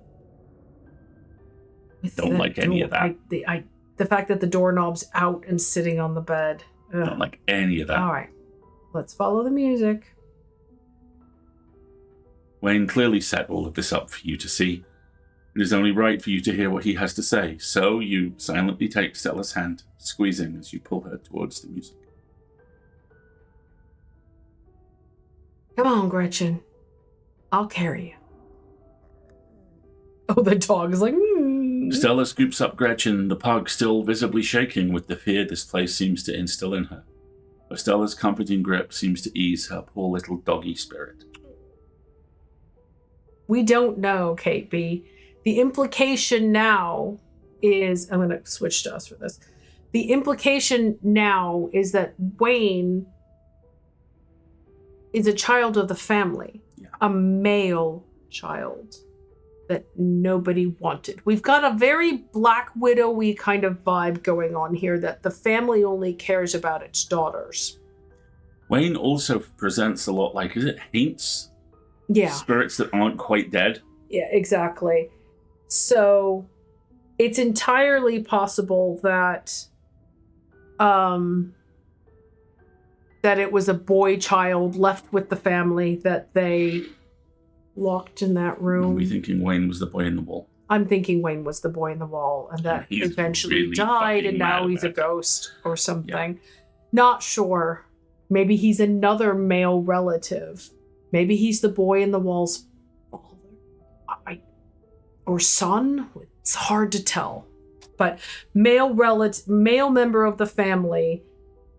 Don't like any of that. The fact that the doorknob's out and sitting on the bed. Ugh. Don't like any of that. All right. Let's follow the music. Wayne clearly set all of this up for you to see. It is only right for you to hear what he has to say, so you silently take Stella's hand, squeezing as you pull her towards the music. Come on, Gretchen. I'll carry you. Oh, the dog is like, Stella scoops up Gretchen, the pug still visibly shaking with the fear this place seems to instill in her. But Stella's comforting grip seems to ease her poor little doggy spirit. We don't know, Kate B. The implication now is, I'm going to switch to us for this. The implication now is that Wayne is a child of the family, a male child that nobody wanted. We've got a very Black Widow-y kind of vibe going on here, that the family only cares about its daughters. Wayne also presents a lot like, is it Haints? Yeah. Spirits that aren't quite dead? Yeah, exactly. So it's entirely possible that that it was a boy child left with the family that they locked in that room. Are we thinking Wayne was the boy in the wall? I'm thinking Wayne was the boy in the wall and that eventually really died and now he's a ghost or something. Not sure. Maybe he's another male relative. Maybe he's the boy in the wall's father. Or son? It's hard to tell. But male member of the family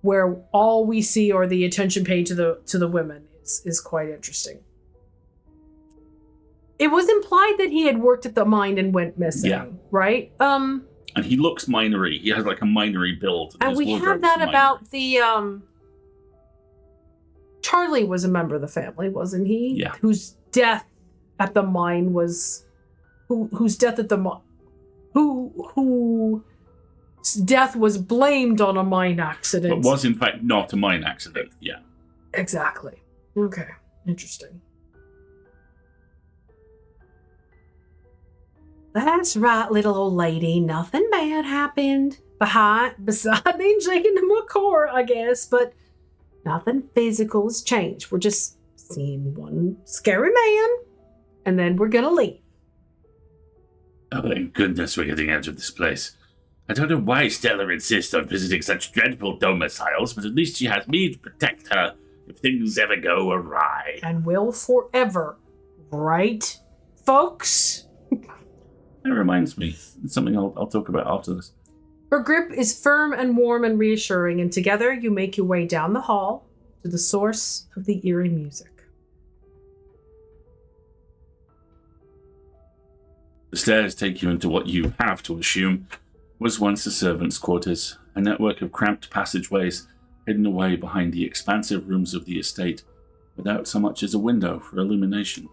where all we see are the attention paid to the women is quite interesting. It was implied that he had worked at the mine and went missing, right? And he looks minery. He has like a minery build. And we have that about the Charlie was a member of the family, wasn't he? Yeah. Whose death at the mine was whose death at the mine whose death was blamed on a mine accident. But was in fact not a mine accident. Yeah. Exactly. Okay. Interesting. That's right, little old lady. Nothing bad happened. Besides being shaken in my core, I guess, but nothing physical has changed. We're just seeing one scary man, and then we're gonna leave. Oh, thank goodness we're getting out of this place. I don't know why Stella insists on visiting such dreadful domiciles, but at least she has me to protect her if things ever go awry. And will forever, right, folks? That reminds me. It's something I'll talk about after this. Her grip is firm and warm and reassuring, and together you make your way down the hall to the source of the eerie music. The stairs take you into what you have to assume was once the servants' quarters, a network of cramped passageways hidden away behind the expansive rooms of the estate, without so much as a window for illumination.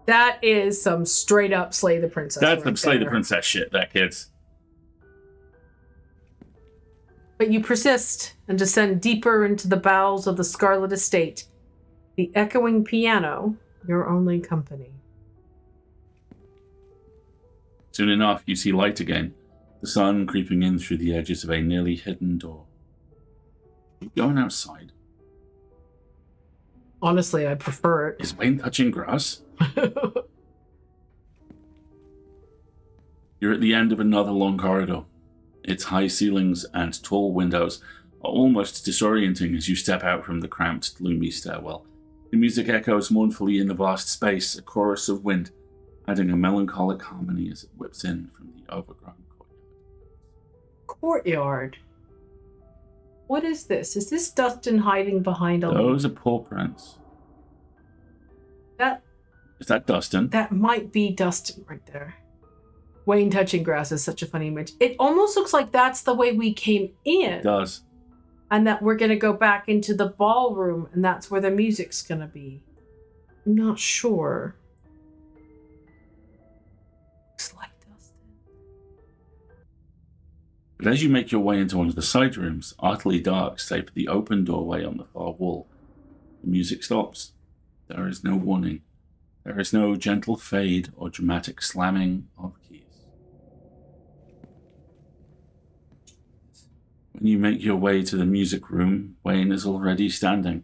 That is some straight up Slay the Princess. That's some Slay the Princess shit, that, kids. But you persist and descend deeper into the bowels of the Scarlet Estate, the echoing piano, your only company. Soon enough, you see light again, the sun creeping in through the edges of a nearly hidden door. Are you going outside? Honestly, I prefer it. Is Wayne touching grass? You're at the end of another long corridor. Its high ceilings and tall windows are almost disorienting as you step out from the cramped, gloomy stairwell. The music echoes mournfully in the vast space, a chorus of wind, adding a melancholic harmony as it whips in from the overgrown courtyard. What is this? Is this Dustin hiding behind a... Those are paw prints. Is that Dustin? That might be Dustin right there. Wayne touching grass is such a funny image. It almost looks like that's the way we came in. It does. And that we're going to go back into the ballroom and that's where the music's going to be. I'm not sure. Looks like Dustin. But as you make your way into one of the side rooms, utterly dark save for the open doorway on the far wall, the music stops. There is no warning. There is no gentle fade or dramatic slamming of keys. When you make your way to the music room, Wayne is already standing,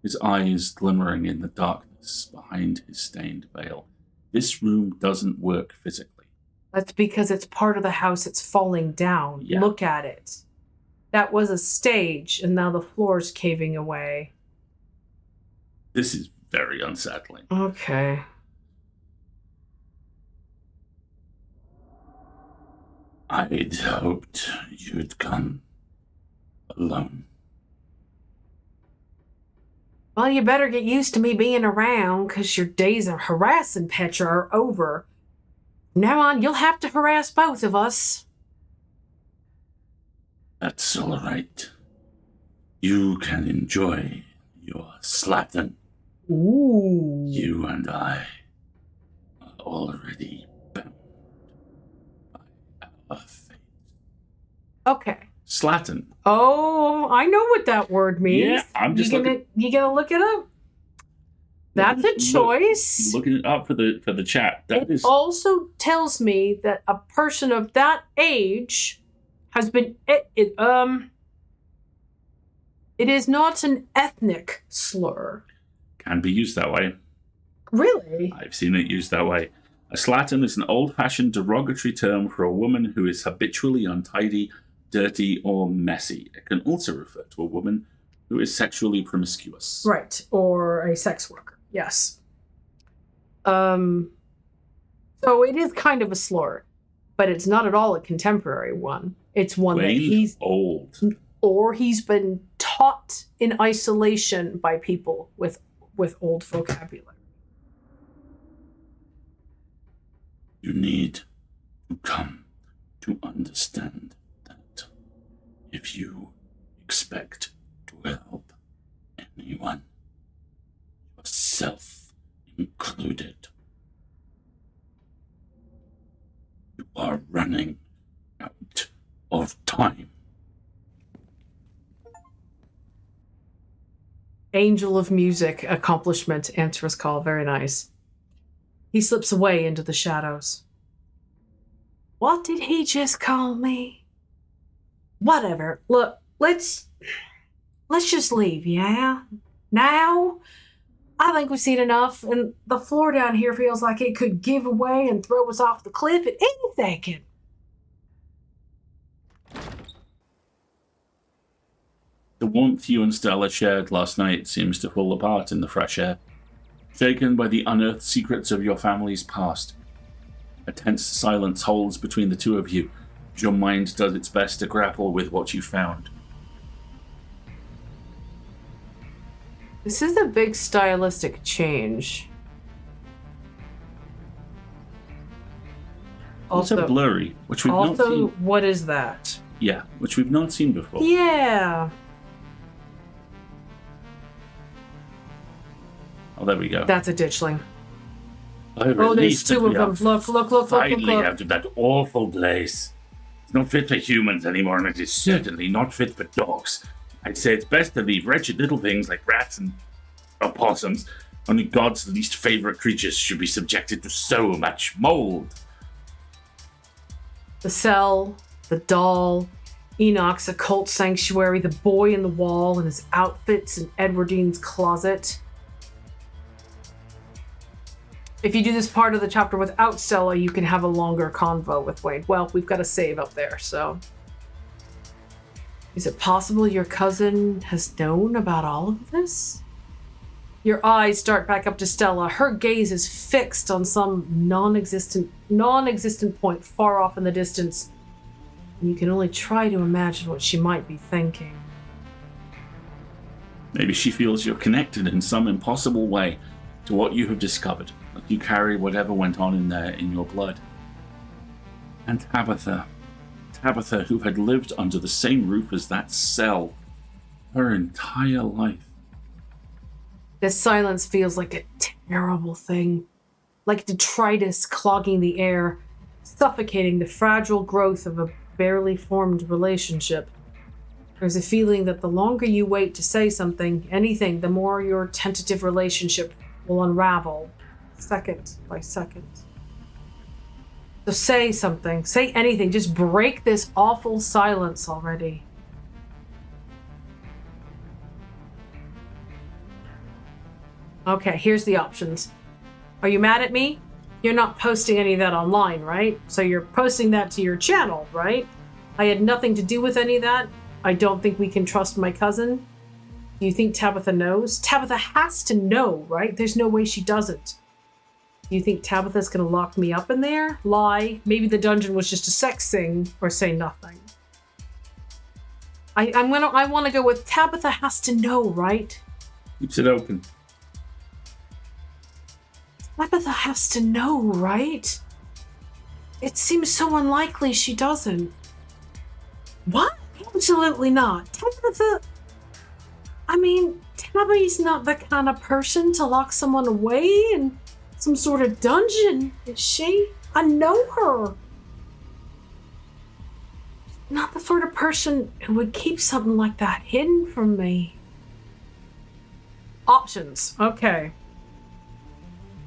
his eyes glimmering in the darkness behind his stained veil. This room doesn't work physically. That's because it's part of the house. It's falling down. Yeah. Look at it. That was a stage, and now the floor's caving away. This is very unsettling. Okay. I'd hoped you'd come alone. Well, you better get used to me being around, because your days of harassing Petra are over. From now on, you'll have to harass both of us. That's all right. You can enjoy your slapping. Ooh. You and I are already bound by our fate. Okay. Slatin. Oh, I know what that word means. Yeah, I'm just looking. You gonna look it up? That's a choice. Looking it up for the chat. It also tells me that a person of that age has been it is not an ethnic slur. Can be used that way. Really? I've seen it used that way. A slattern is an old-fashioned derogatory term for a woman who is habitually untidy, dirty, or messy. It can also refer to a woman who is sexually promiscuous. Right, or a sex worker. Yes. So it is kind of a slur, but it's not at all a contemporary one. It's one that he's old. Or he's been taught in isolation by people with old vocabulary. You need to come to understand that if you expect to help anyone, yourself included, you are running out of time. Angel of music, accomplishment, answers call. Very nice. He slips away into the shadows. What did he just call me? Whatever. Look, let's just leave, yeah? Now? I think we've seen enough, and the floor down here feels like it could give away and throw us off the cliff at any second. The warmth you and Stella shared last night seems to fall apart in the fresh air, shaken by the unearthed secrets of your family's past. A tense silence holds between the two of you as your mind does its best to grapple with what you found. This is a big stylistic change. Also blurry, which we've not seen. What is that? Yeah, which we've not seen before. Yeah. Oh, there we go. That's a ditchling. Oh, there's two of them. Look. Finally out of that awful place. It's not fit for humans anymore, and it is certainly not fit for dogs. I'd say it's best to leave wretched little things like rats and opossums. Only God's least favorite creatures should be subjected to so much mold. The cell, the doll, Enoch's occult sanctuary, the boy in the wall and his outfits in Edwardine's closet. If you do this part of the chapter without Stella, you can have a longer convo with Wade. Well, we've got a save up there, so. Is it possible your cousin has known about all of this? Your eyes start back up to Stella. Her gaze is fixed on some non-existent point far off in the distance. And you can only try to imagine what she might be thinking. Maybe she feels you're connected in some impossible way to what you have discovered. Like you carry whatever went on in there in your blood. And Tabitha, who had lived under the same roof as that cell her entire life. This silence feels like a terrible thing. Like detritus clogging the air, suffocating the fragile growth of a barely formed relationship. There's a feeling that the longer you wait to say something, anything, the more your tentative relationship will unravel, second by second. So say something, say anything, just break this awful silence already. Okay, here's the options. Are you mad at me? You're not posting any of that online, right? So you're posting that to your channel, right? I had nothing to do with any of that. I don't think we can trust my cousin. Do you think Tabitha knows? Tabitha has to know, right? There's no way she doesn't. Do you think Tabitha's gonna lock me up in there? Lie. Maybe the dungeon was just a sex thing, or say nothing. I want to go with Tabitha has to know, right? Keeps it open. Tabitha has to know, right? It seems so unlikely she doesn't. What? Absolutely not. Tabitha... I mean, Tabby's not the kind of person to lock someone away in some sort of dungeon, is she? I know her. Not the sort of person who would keep something like that hidden from me. Options. Okay.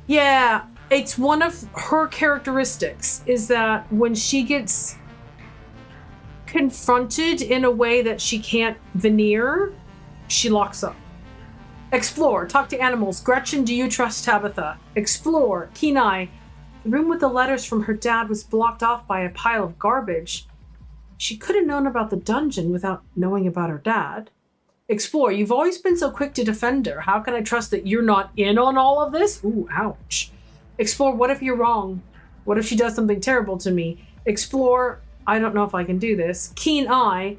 Yeah, it's one of her characteristics is that when she gets confronted in a way that she can't veneer, she locks up. Explore. Talk to animals. Gretchen, do you trust Tabitha? Explore. Keen eye. The room with the letters from her dad was blocked off by a pile of garbage. She could have known about the dungeon without knowing about her dad. Explore. You've always been so quick to defend her. How can I trust that you're not in on all of this? Ooh, ouch. Explore. What if you're wrong? What if she does something terrible to me? Explore. I don't know if I can do this. Keen eye.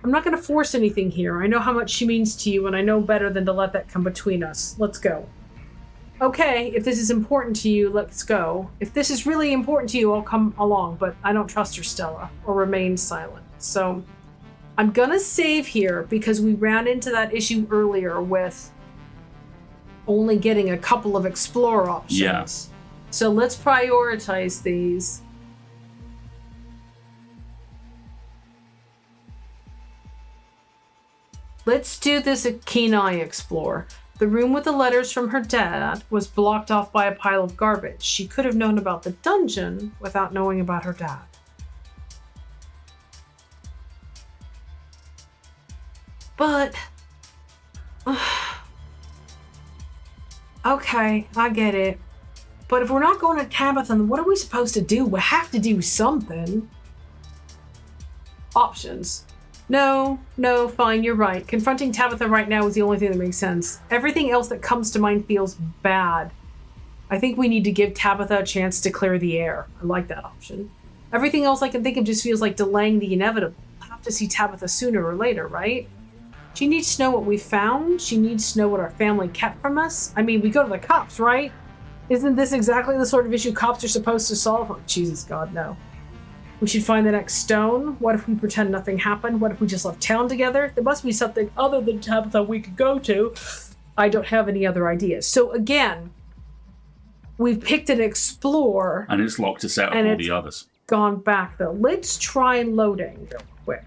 I'm not going to force anything here. I know how much she means to you, and I know better than to let that come between us. Let's go. Okay, if this is important to you, let's go. If this is really important to you, I'll come along, but I don't trust her, Stella, or remain silent. So I'm gonna save here because we ran into that issue earlier with only getting a couple of explore options. Yeah. So let's prioritize these. Let's do this at Keen Eye Explore. The room with the letters from her dad was blocked off by a pile of garbage. She could have known about the dungeon without knowing about her dad. But... okay, I get it. But if we're not going to Tabitha, then what are we supposed to do? We have to do something. Options. No, fine, you're right. Confronting Tabitha right now is the only thing that makes sense. Everything else that comes to mind feels bad. I think we need to give Tabitha a chance to clear the air. I like that option. Everything else I can think of just feels like delaying the inevitable. We'll have to see Tabitha sooner or later, right? She needs to know what we found. She needs to know what our family kept from us. I mean, we go to the cops, right? Isn't this exactly the sort of issue cops are supposed to solve? Oh, Jesus, God, no. We should find the next stone. What if we pretend nothing happened? What if we just left town together? There must be something other than Tabitha we could go to. I don't have any other ideas. So again, we've picked an explore. And it's locked us out of all the others. Gone back though. Let's try loading real quick.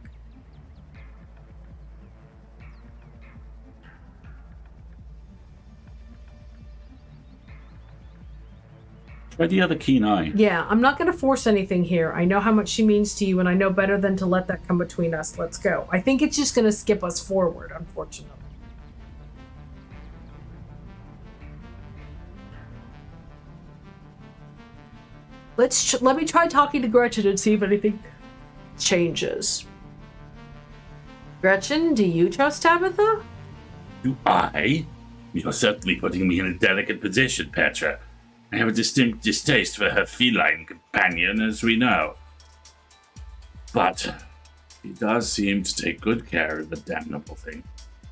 Try the other Keen Eye. Yeah, I'm not going to force anything here. I know how much she means to you, and I know better than to let that come between us. Let's go. I think it's just going to skip us forward, unfortunately. Let me try talking to Gretchen and see if anything changes. Gretchen, do you trust Tabitha? Do I? You're certainly putting me in a delicate position, Petra. I have a distinct distaste for her feline companion, as we know. But he does seem to take good care of the damnable thing,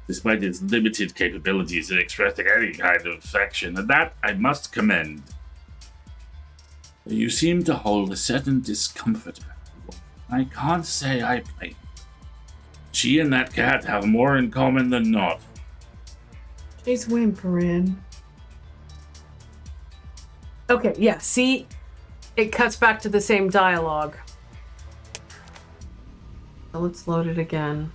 despite its limited capabilities in expressing any kind of affection, and that I must commend. You seem to hold a certain discomfort about the woman. I can't say I blame. She and that cat have more in common than not. She's whimpering. Okay, yeah, see? It cuts back to the same dialogue. So let's load it again.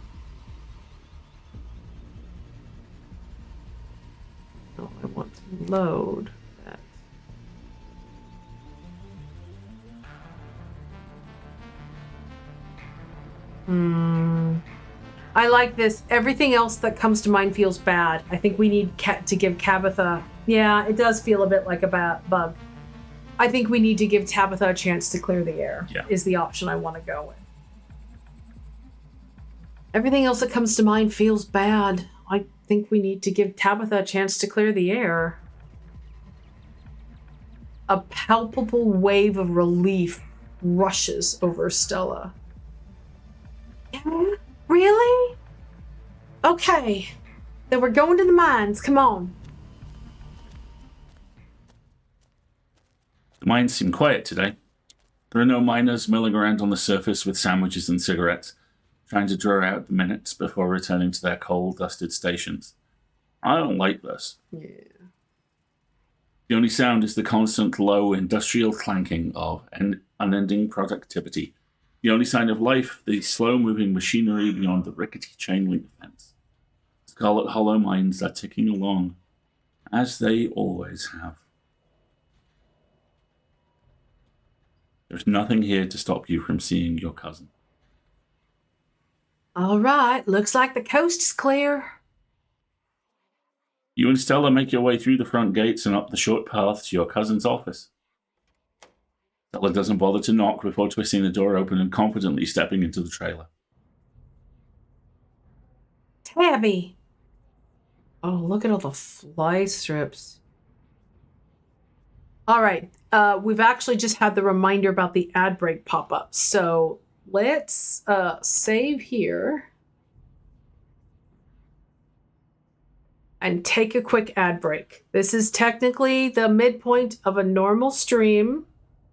Oh, I want to load that. I like this. Everything else that comes to mind feels bad. I think we need to give Tabitha... Yeah, it does feel a bit like a bug. I think we need to give Tabitha a chance to clear the air, is the option I want to go with. Everything else that comes to mind feels bad. I think we need to give Tabitha a chance to clear the air. A palpable wave of relief rushes over Stella. Yeah? Really? Okay. Then we're going to the mines. Come on. The mines seem quiet today. There are no miners milling around on the surface with sandwiches and cigarettes, trying to draw out the minutes before returning to their coal, dusted stations. I don't like this. Yeah. The only sound is the constant low industrial clanking of unending productivity. The only sign of life, the slow-moving machinery beyond the rickety chain-link fence. Scarlet Hollow mines are ticking along, as they always have. There's nothing here to stop you from seeing your cousin. All right, looks like the coast is clear. You and Stella make your way through the front gates and up the short path to your cousin's office. Stella doesn't bother to knock before twisting the door open and confidently stepping into the trailer. Tabby! Oh, look at all the fly strips. All right, we've actually just had the reminder about the ad break pop up. So let's save here and take a quick ad break. This is technically the midpoint of a normal stream.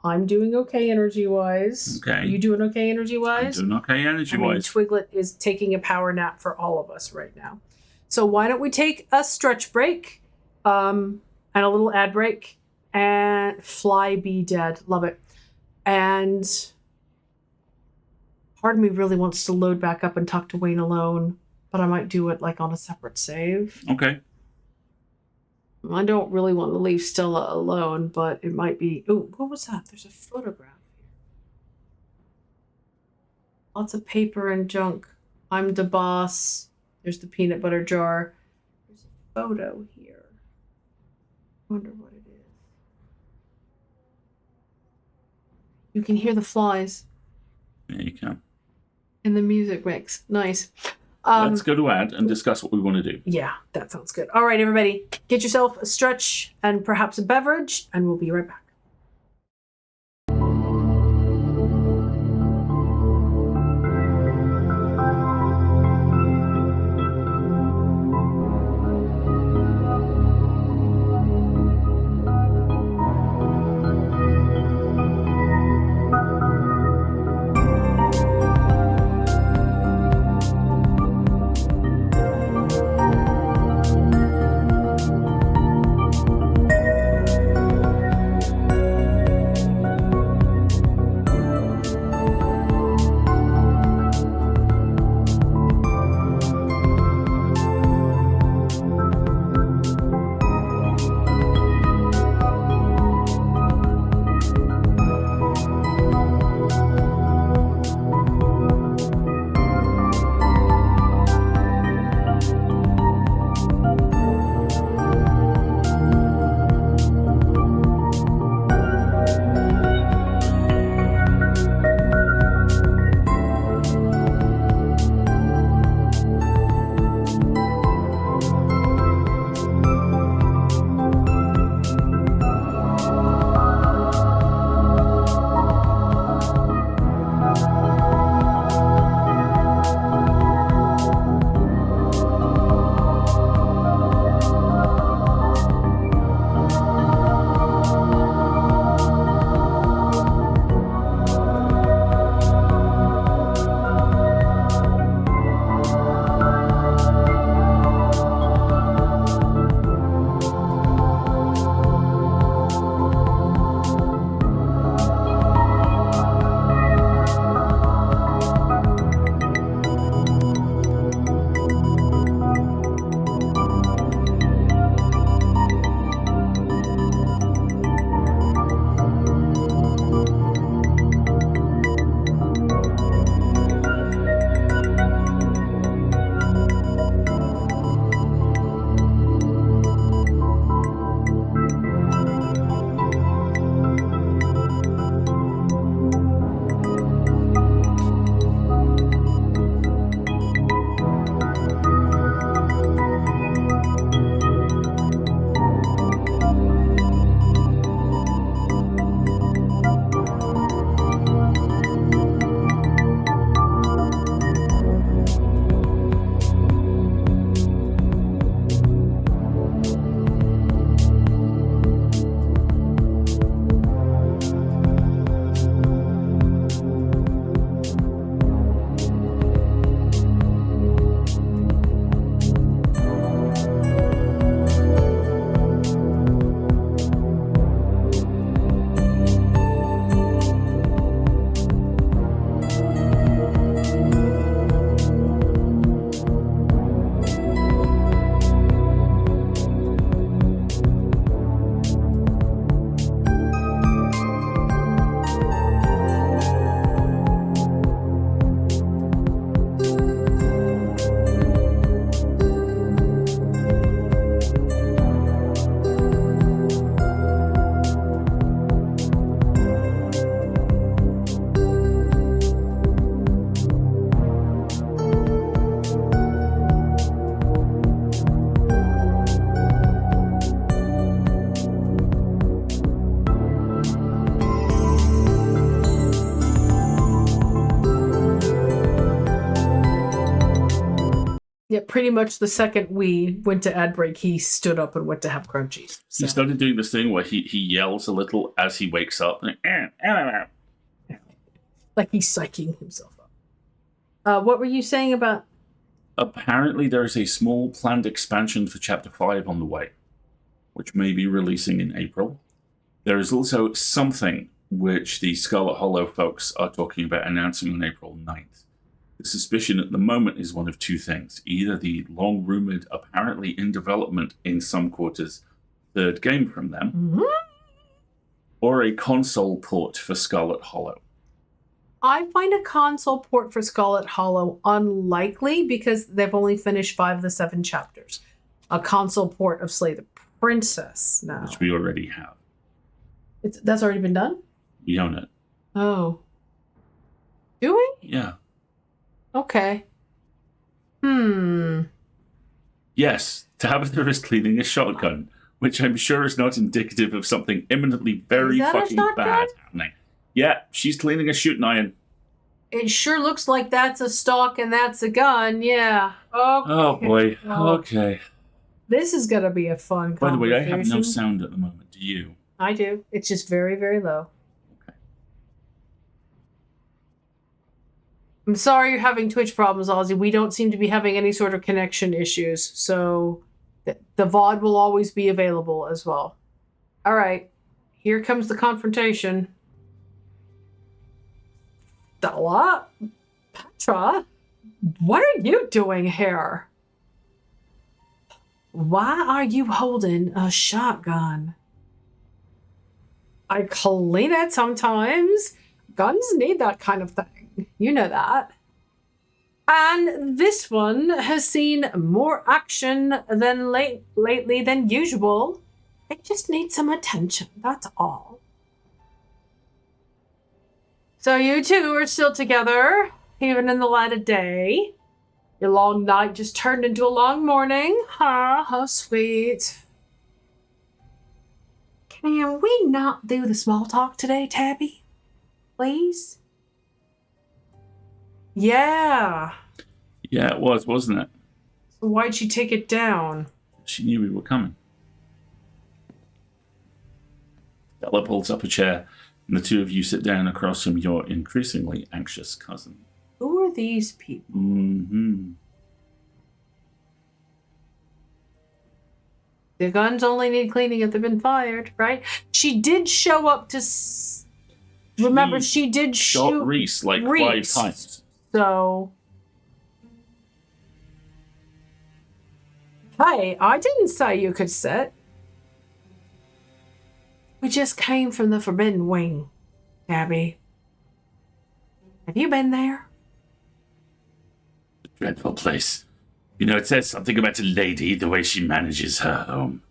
I'm doing okay energy-wise. Okay. Are you doing okay energy-wise? I'm doing okay energy-wise. I mean, Twiglet is taking a power nap for all of us right now. So why don't we take a stretch break and a little ad break and Fly Be Dead. Love it. And part of me really wants to load back up and talk to Wayne alone, but I might do it like on a separate save. Okay. I don't really want to leave Stella alone, but it might be... Oh, what was that? There's a photograph here. Lots of paper and junk. I'm the boss. There's the peanut butter jar. There's a photo here. I wonder what it is. You can hear the flies. Yeah, you can. And the music mix. Nice. Let's go to ad and discuss what we want to do. Yeah, that sounds good. All right, everybody. Get yourself a stretch and perhaps a beverage, and we'll be right back. Yeah, pretty much the second we went to ad break, he stood up and went to have crunchies. So. He started doing this thing where he yells a little as he wakes up. Like he's psyching himself up. What were you saying about... Apparently there is a small planned expansion for Chapter 5 on the way, which may be releasing in April. There is also something which the Scarlet Hollow folks are talking about announcing on April 9th. The suspicion at the moment is one of two things. Either the long-rumoured, apparently in development in some quarters, third game from them, or a console port for Scarlet Hollow. I find a console port for Scarlet Hollow unlikely because they've only finished 5 of the 7 chapters. A console port of Slay the Princess now. Which we already have. That's already been done? We own it. Oh. Do we? Yeah. Okay. Yes, Tabitha is cleaning a shotgun, which I'm sure is not indicative of something imminently very fucking bad happening. Yeah, she's cleaning a shooting iron. It sure looks like that's a stock and that's a gun, yeah. Okay. Oh boy, okay. This is going to be a fun conversation. By the way, I have no sound at the moment, do you? I do. It's just very, very low. I'm sorry you're having Twitch problems, Ozzy. We don't seem to be having any sort of connection issues, so the VOD will always be available as well. All right, here comes the confrontation. Stella? Petra? What are you doing here? Why are you holding a shotgun? I clean it sometimes. Guns need that kind of thing. You know that. And this one has seen more action than lately than usual. It just needs some attention, that's all. So you two are still together, even in the light of day. Your long night just turned into a long morning. Ah, how sweet. Can we not do the small talk today, Tabby? Please? Yeah. Yeah, it was, wasn't it? So why'd she take it down? She knew we were coming. Stella pulls up a chair, and the two of you sit down across from your increasingly anxious cousin. Who are these people? The guns only need cleaning if they've been fired, right? She did show up to... Remember, she did shot Reese like 5 times. So... Hey, I didn't say you could sit. We just came from the Forbidden Wing, Tabby. Have you been there? A dreadful place. You know, it says something about a lady, the way she manages her home.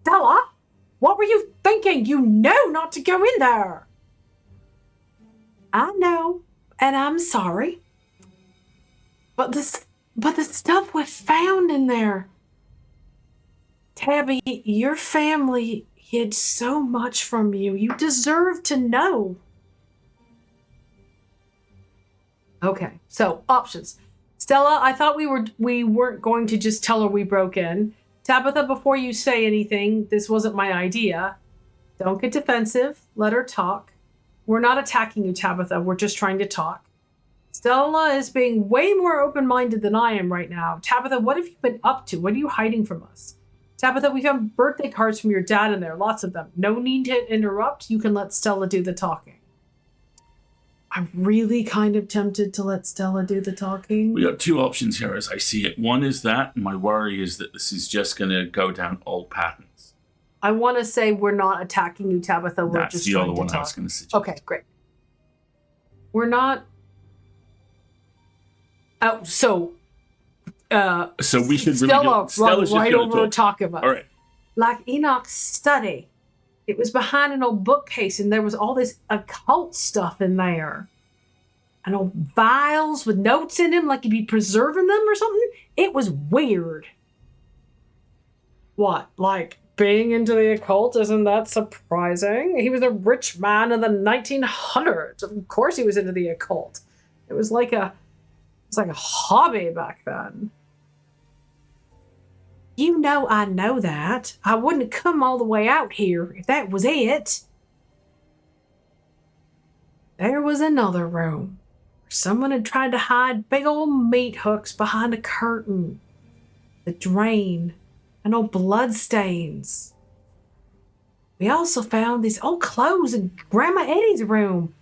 Stella, what were you thinking? You know not to go in there. I know, and I'm sorry. But the stuff we found in there. Tabby, your family hid so much from you. You deserve to know. Okay, so options. Stella, I thought we weren't going to just tell her we broke in. Tabitha, before you say anything, this wasn't my idea. Don't get defensive. Let her talk. We're not attacking you, Tabitha. We're just trying to talk. Stella is being way more open-minded than I am right now. Tabitha, what have you been up to? What are you hiding from us? Tabitha, we found birthday cards from your dad in there. Lots of them. No need to interrupt. You can let Stella do the talking. I'm really kind of tempted to let Stella do the talking. We got 2 options here as I see it. One is that, and my worry is that this is just going to go down old patterns. I want to say we're not attacking you, Tabitha. We're just trying to talk. That's the other one I was going to suggest. Okay, great. We're not... Oh, so we should Stella run right over and talk about it. All right. Like Enoch's study. It was behind an old bookcase, and there was all this occult stuff in there. And old vials with notes in them, like he'd be preserving them or something. It was weird. What? Like, being into the occult, isn't that surprising? He was a rich man in the 1900s. Of course he was into the occult. It was like a was like a hobby back then. You know I know that. I wouldn't have come all the way out here if that was it. There was another room where someone had tried to hide big old meat hooks behind a curtain, the drain, and old blood stains. We also found these old clothes in Grandma Eddie's room.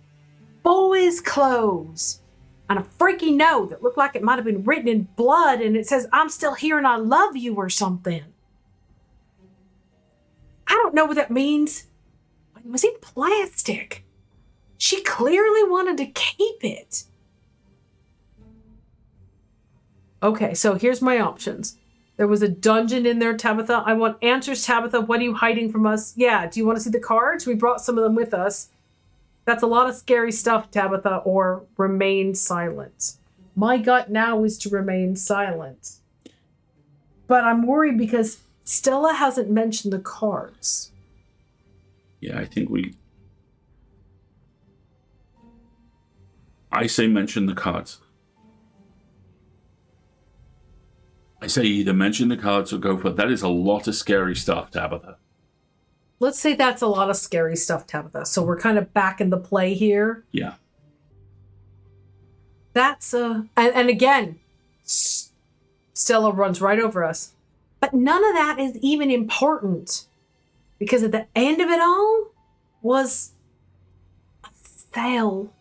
Boys' clothes. And a freaky note that looked like it might have been written in blood, and it says, "I'm still here and I love you," or something. I don't know what that means, but it was in plastic. She clearly wanted to keep it. Okay, so here's my options. There was a dungeon in there, Tabitha. I want answers, Tabitha. What are you hiding from us? Yeah, do you want to see the cards? We brought some of them with us. That's a lot of scary stuff, Tabitha, or remain silent. My gut now is to remain silent. But I'm worried because Stella hasn't mentioned the cards. Yeah, I say mention the cards. I say either mention the cards or go for it. That is a lot of scary stuff, Tabitha. Let's say that's a lot of scary stuff, Tabitha. So we're kind of back in the play here. Yeah. That's and again, Stella runs right over us. But none of that is even important. Because at the end of it all was a cell.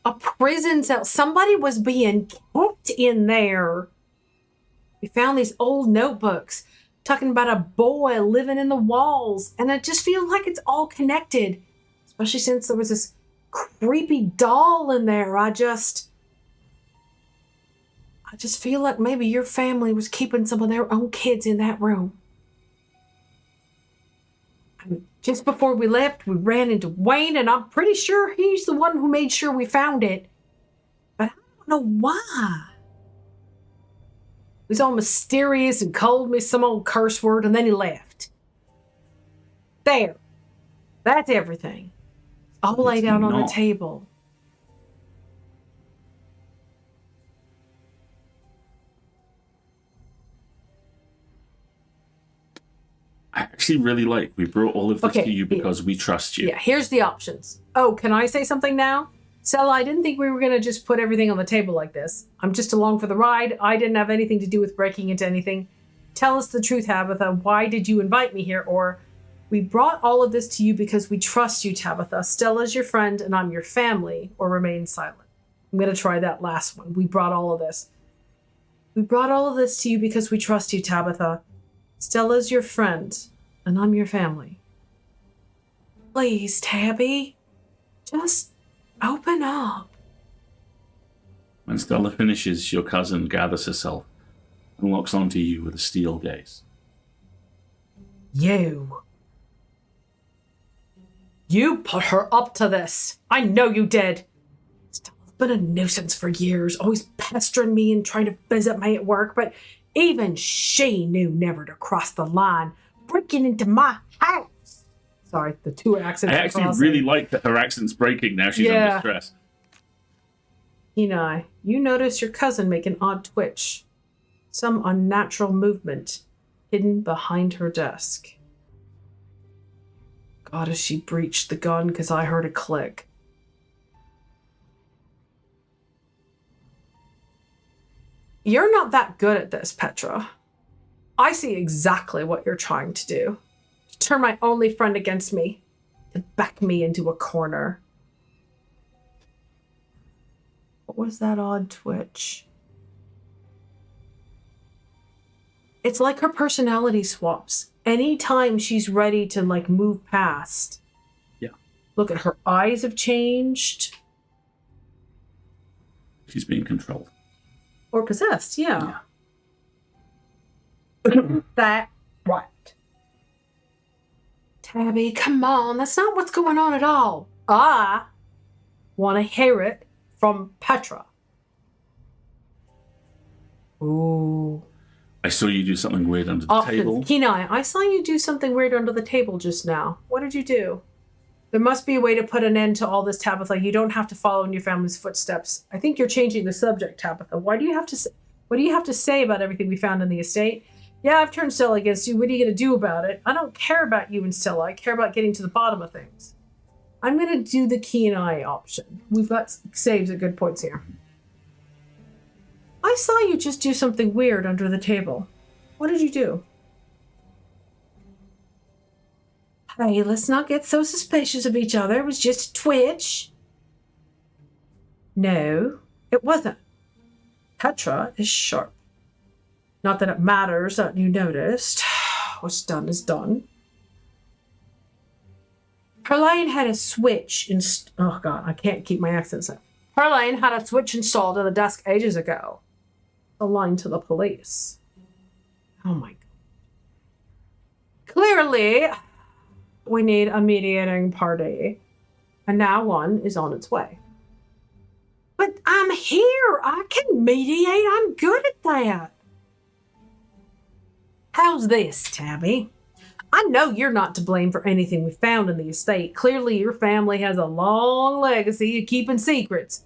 A prison cell. Somebody was being kept in there. We found these old notebooks talking about a boy living in the walls. And I just feel like it's all connected. Especially since there was this creepy doll in there. I just feel like maybe your family was keeping some of their own kids in that room. And just before we left, we ran into Wayne, and I'm pretty sure he's the one who made sure we found it. But I don't know why. He was all mysterious and called me some old curse word, and then he left. There. That's everything. All laid out on the table. I actually really like we brought all of this to you because we trust you. Yeah, here's the options. Oh, can I say something now? Stella, I didn't think we were going to just put everything on the table like this. I'm just along for the ride. I didn't have anything to do with breaking into anything. Tell us the truth, Tabitha. Why did you invite me here? Or, we brought all of this to you because we trust you, Tabitha. Stella's your friend and I'm your family. Or remain silent. I'm going to try that last one. We brought all of this. We brought all of this to you because we trust you, Tabitha. Stella's your friend and I'm your family. Please, Tabby. Just open up. When Stella finishes, your cousin gathers herself and locks onto you with a steel gaze. You put her up to this. I know you did. Stella's been a nuisance for years, always pestering me and trying to visit me at work, but even she knew never to cross the line, breaking into my house. Sorry, the two accents. I actually really like that her accent's breaking now she's under stress. Kenai, you notice your cousin make an odd twitch. Some unnatural movement hidden behind her desk. God, has she breached the gun? Because I heard a click. You're not that good at this, Petra. I see exactly what you're trying to do. To turn my only friend against me. To back me into a corner. What was that odd twitch? It's like her personality swaps. Anytime she's ready to move past. Yeah. Look at her eyes have changed. She's being controlled. Or possessed, yeah. That right. Tabby, come on. That's not what's going on at all. I want to hear it from Petra. Ooh. I saw you do something weird under the table. Kenai, I saw you do something weird under the table just now. What did you do? There must be a way to put an end to all this, Tabitha. You don't have to follow in your family's footsteps. I think you're changing the subject, Tabitha. What do you have to say about everything we found in the estate? Yeah, I've turned Stella against you. What are you going to do about it? I don't care about you and Stella. I care about getting to the bottom of things. I'm going to do the key and eye option. We've got saves at good points here. I saw you just do something weird under the table. What did you do? Hey, let's not get so suspicious of each other. It was just a twitch. No, it wasn't. Petra is sharp. Not that it matters that you noticed. What's done is done. Herline had a switch oh god, I can't keep my accents up. Herline had a switch installed on the desk ages ago. A line to the police. Oh my god. Clearly, we need a mediating party. And now one is on its way. But I'm here. I can mediate. I'm good at that. How's this, Tabby? I know you're not to blame for anything we found in the estate. Clearly, your family has a long legacy of keeping secrets.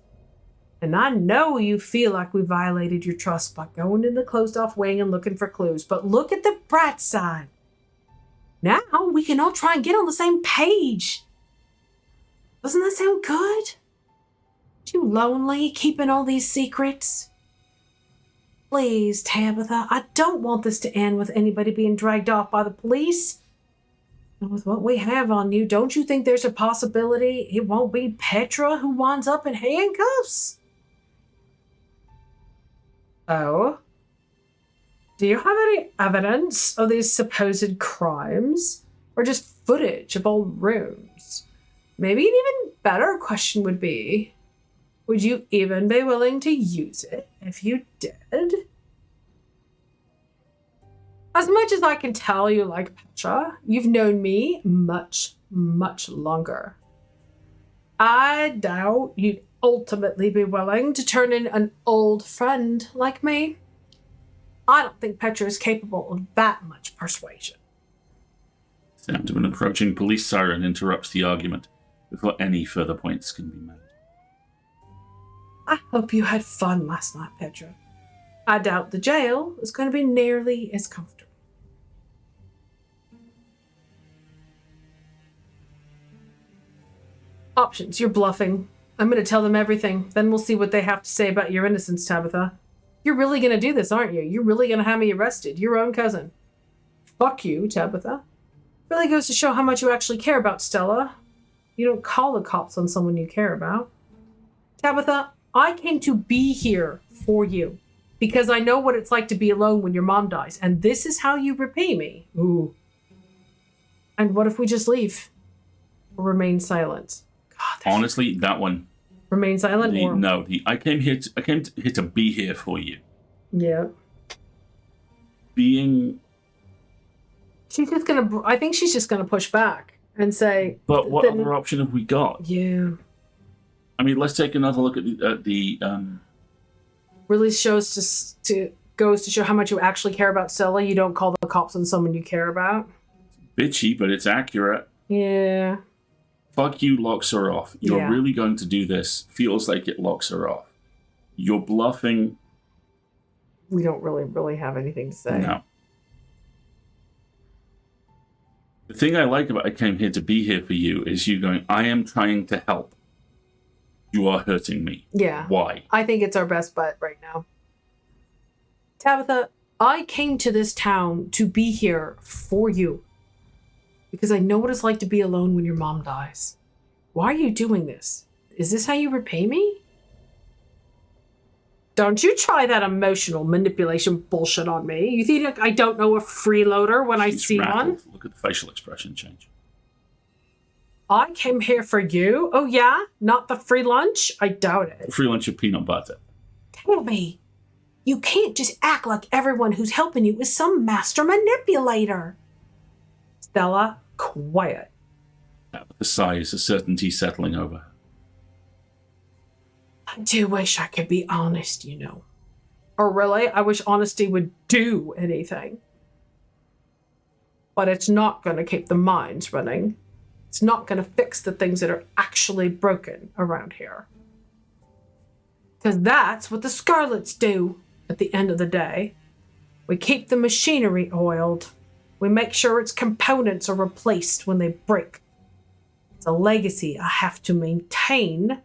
And I know you feel like we violated your trust by going in the closed-off wing and looking for clues. But look at the bright side. Now we can all try and get on the same page. Doesn't that sound good? Too lonely keeping all these secrets? Please, Tabitha, I don't want this to end with anybody being dragged off by the police. And with what we have on you, don't you think there's a possibility it won't be Petra who winds up in handcuffs? Oh? Do you have any evidence of these supposed crimes? Or just footage of old rooms? Maybe an even better question would be, would you even be willing to use it if you did? As much as I can tell you like Petra, you've known me much, much longer. I doubt you'd ultimately be willing to turn in an old friend like me. I don't think Petra is capable of that much persuasion. Sound of an approaching police siren interrupts the argument before any further points can be made. I hope you had fun last night, Petra. I doubt the jail is going to be nearly as comfortable. Options. You're bluffing. I'm going to tell them everything. Then we'll see what they have to say about your innocence, Tabitha. You're really going to do this, aren't you? You're really going to have me arrested. Your own cousin. Fuck you, Tabitha. Really goes to show how much you actually care about Stella. You don't call the cops on someone you care about. Tabitha, I came to be here for you because I know what it's like to be alone when your mom dies, and this is how you repay me. Ooh. And what if we just leave? Or remain silent? God, honestly, that one. Remain silent? I came here to be here for you. Yeah. Being... I think she's just gonna push back and say... But what other option have we got? Yeah. I mean, let's take another look at the really goes to show how much you actually care about Stella. You don't call the cops on someone you care about. Bitchy, but it's accurate. Yeah. Fuck you locks her off. You're really going to do this. Feels like it locks her off. You're bluffing. We don't really have anything to say. No. The thing I like about I came here to be here for you is you going, I am trying to help. You are hurting me. Yeah. Why? I think it's our best bet right now. Tabitha, I came to this town to be here for you. Because I know what it's like to be alone when your mom dies. Why are you doing this? Is this how you repay me? Don't you try that emotional manipulation bullshit on me. You think I don't know a freeloader when I see one? Look at the facial expression change. I came here for you? Oh yeah? Not the free lunch? I doubt it. Free lunch of peanut butter. Tabby, you can't just act like everyone who's helping you is some master manipulator. Stella, quiet. The sigh is a certainty settling over her. I do wish I could be honest, you know. Or really, I wish honesty would do anything. But it's not going to keep the minds running. It's not going to fix the things that are actually broken around here. Because that's what the Scarlets do at the end of the day. We keep the machinery oiled. We make sure its components are replaced when they break. It's a legacy I have to maintain,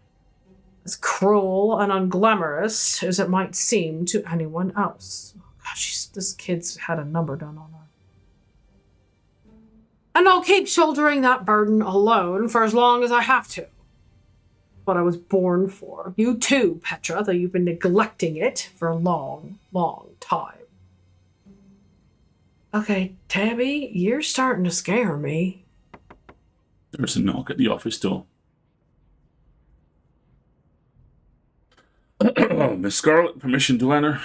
as cruel and unglamorous as it might seem to anyone else. Oh, gosh, this kid's had a number done on her. And I'll keep shouldering that burden alone for as long as I have to. What I was born for. You too, Petra, though you've been neglecting it for a long, long time. Okay, Tabby, you're starting to scare me. There's a knock at the office door. Miss Scarlet, permission to enter?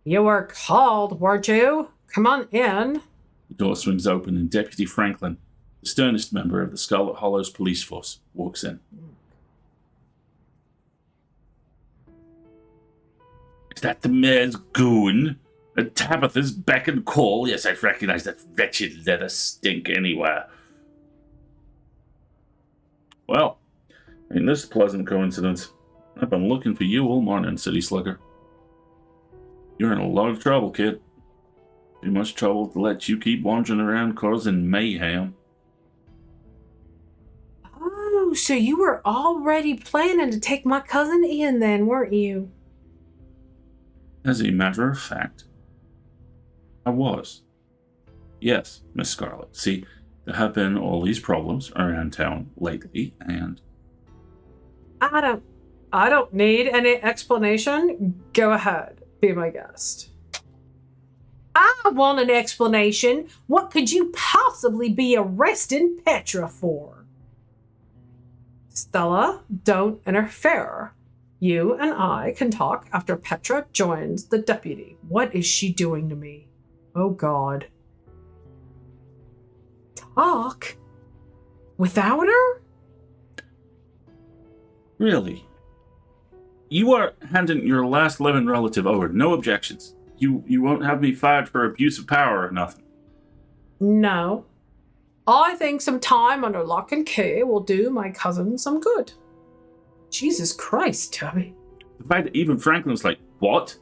You were called, weren't you? Come on in. The door swings open and Deputy Franklin, the sternest member of the Scarlet Hollows police force, walks in. Is that the mayor's goon? At Tabitha's beck and call? Yes, I'd recognize that wretched leather stink anywhere. Well, ain't this a pleasant coincidence? I've been looking for you all morning, City Slicker. You're in a lot of trouble, kid. Too much trouble to let you keep wandering around causing mayhem. Oh, so you were already planning to take my cousin in then, weren't you? As a matter of fact, I was. Yes, Miss Scarlet. See, there have been all these problems around town lately, and... I don't need any explanation. Go ahead. Be my guest. I want an explanation. What could you possibly be arresting Petra for? Stella, don't interfere. You and I can talk after Petra joins the deputy. What is she doing to me? Oh, God. Talk? Without her? Really? You are handing your last living relative over. No objections. You won't have me fired for abuse of power or nothing. No. I think some time under lock and key will do my cousin some good. Jesus Christ, Tabby. The fact that even Franklin's like, what?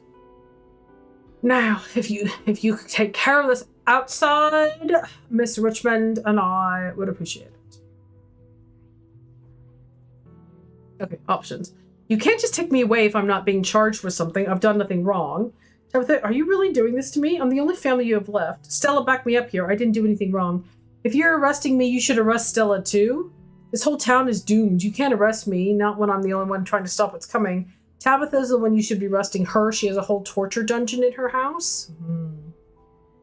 Now, if you could take care of this outside, Miss Richmond and I would appreciate it. Okay, options. You can't just take me away if I'm not being charged with something. I've done nothing wrong. Tabitha, are you really doing this to me? I'm the only family you have left. Stella, back me up here. I didn't do anything wrong. If you're arresting me, you should arrest Stella too. This whole town is doomed. You can't arrest me, not when I'm the only one trying to stop what's coming. Tabitha's the one you should be arresting her. She has a whole torture dungeon in her house.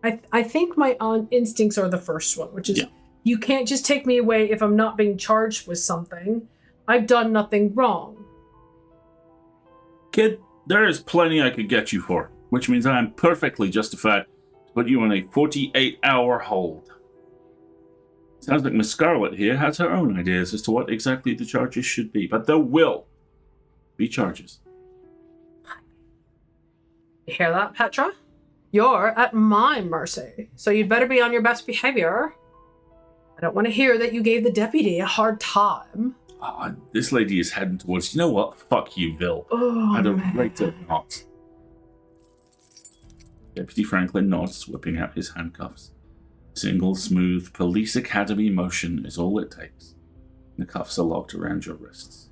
I think my instincts are the first one, which is You can't just take me away if I'm not being charged with something. I've done nothing wrong. Kid, there is plenty I could get you for, which means I am perfectly justified to put you on a 48-hour hold. Sounds like Miss Scarlet here has her own ideas as to what exactly the charges should be, but there will be charges. You hear that, Petra? You're at my mercy, so you'd better be on your best behavior. I don't want to hear that you gave the deputy a hard time. This lady is heading towards, you know what? Fuck you, Bill. Oh, I'd have liked it not. Deputy Franklin nods, whipping out his handcuffs. Single, smooth, police academy motion is all it takes. The cuffs are locked around your wrists.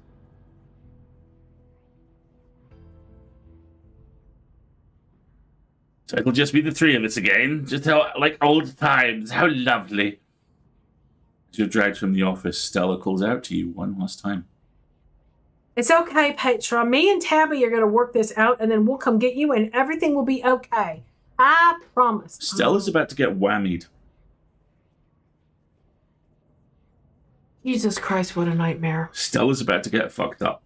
So it'll just be the three of us again. Just how, like old times. How lovely. As you're dragged from the office, Stella calls out to you one last time. It's okay, Petra. Me and Tabby are going to work this out, and then we'll come get you, and everything will be okay. I promise. Stella's about to get whammied. Jesus Christ, what a nightmare. Stella's about to get fucked up.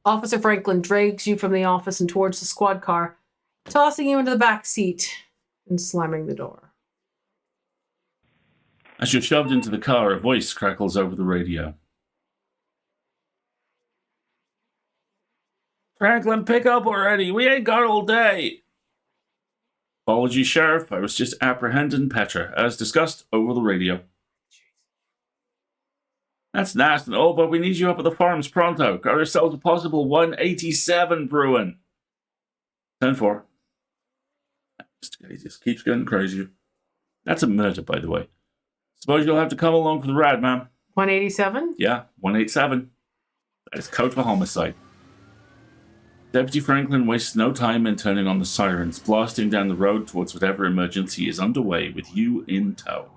Officer Franklin drags you from the office and towards the squad car, tossing you into the back seat and slamming the door. As you're shoved into the car, a voice crackles over the radio. Franklin, pick up already. We ain't got all day. Apologies, Sheriff. I was just apprehending Petra, as discussed over the radio. That's nice and all, but we need you up at the farms pronto. Got ourselves a possible 187 brewing. 10-4. He just keeps getting crazier. That's a murder, by the way. Suppose you'll have to come along for the ride, ma'am. 187? Yeah, 187. That is code for homicide. Deputy Franklin wastes no time in turning on the sirens, blasting down the road towards whatever emergency is underway with you in tow.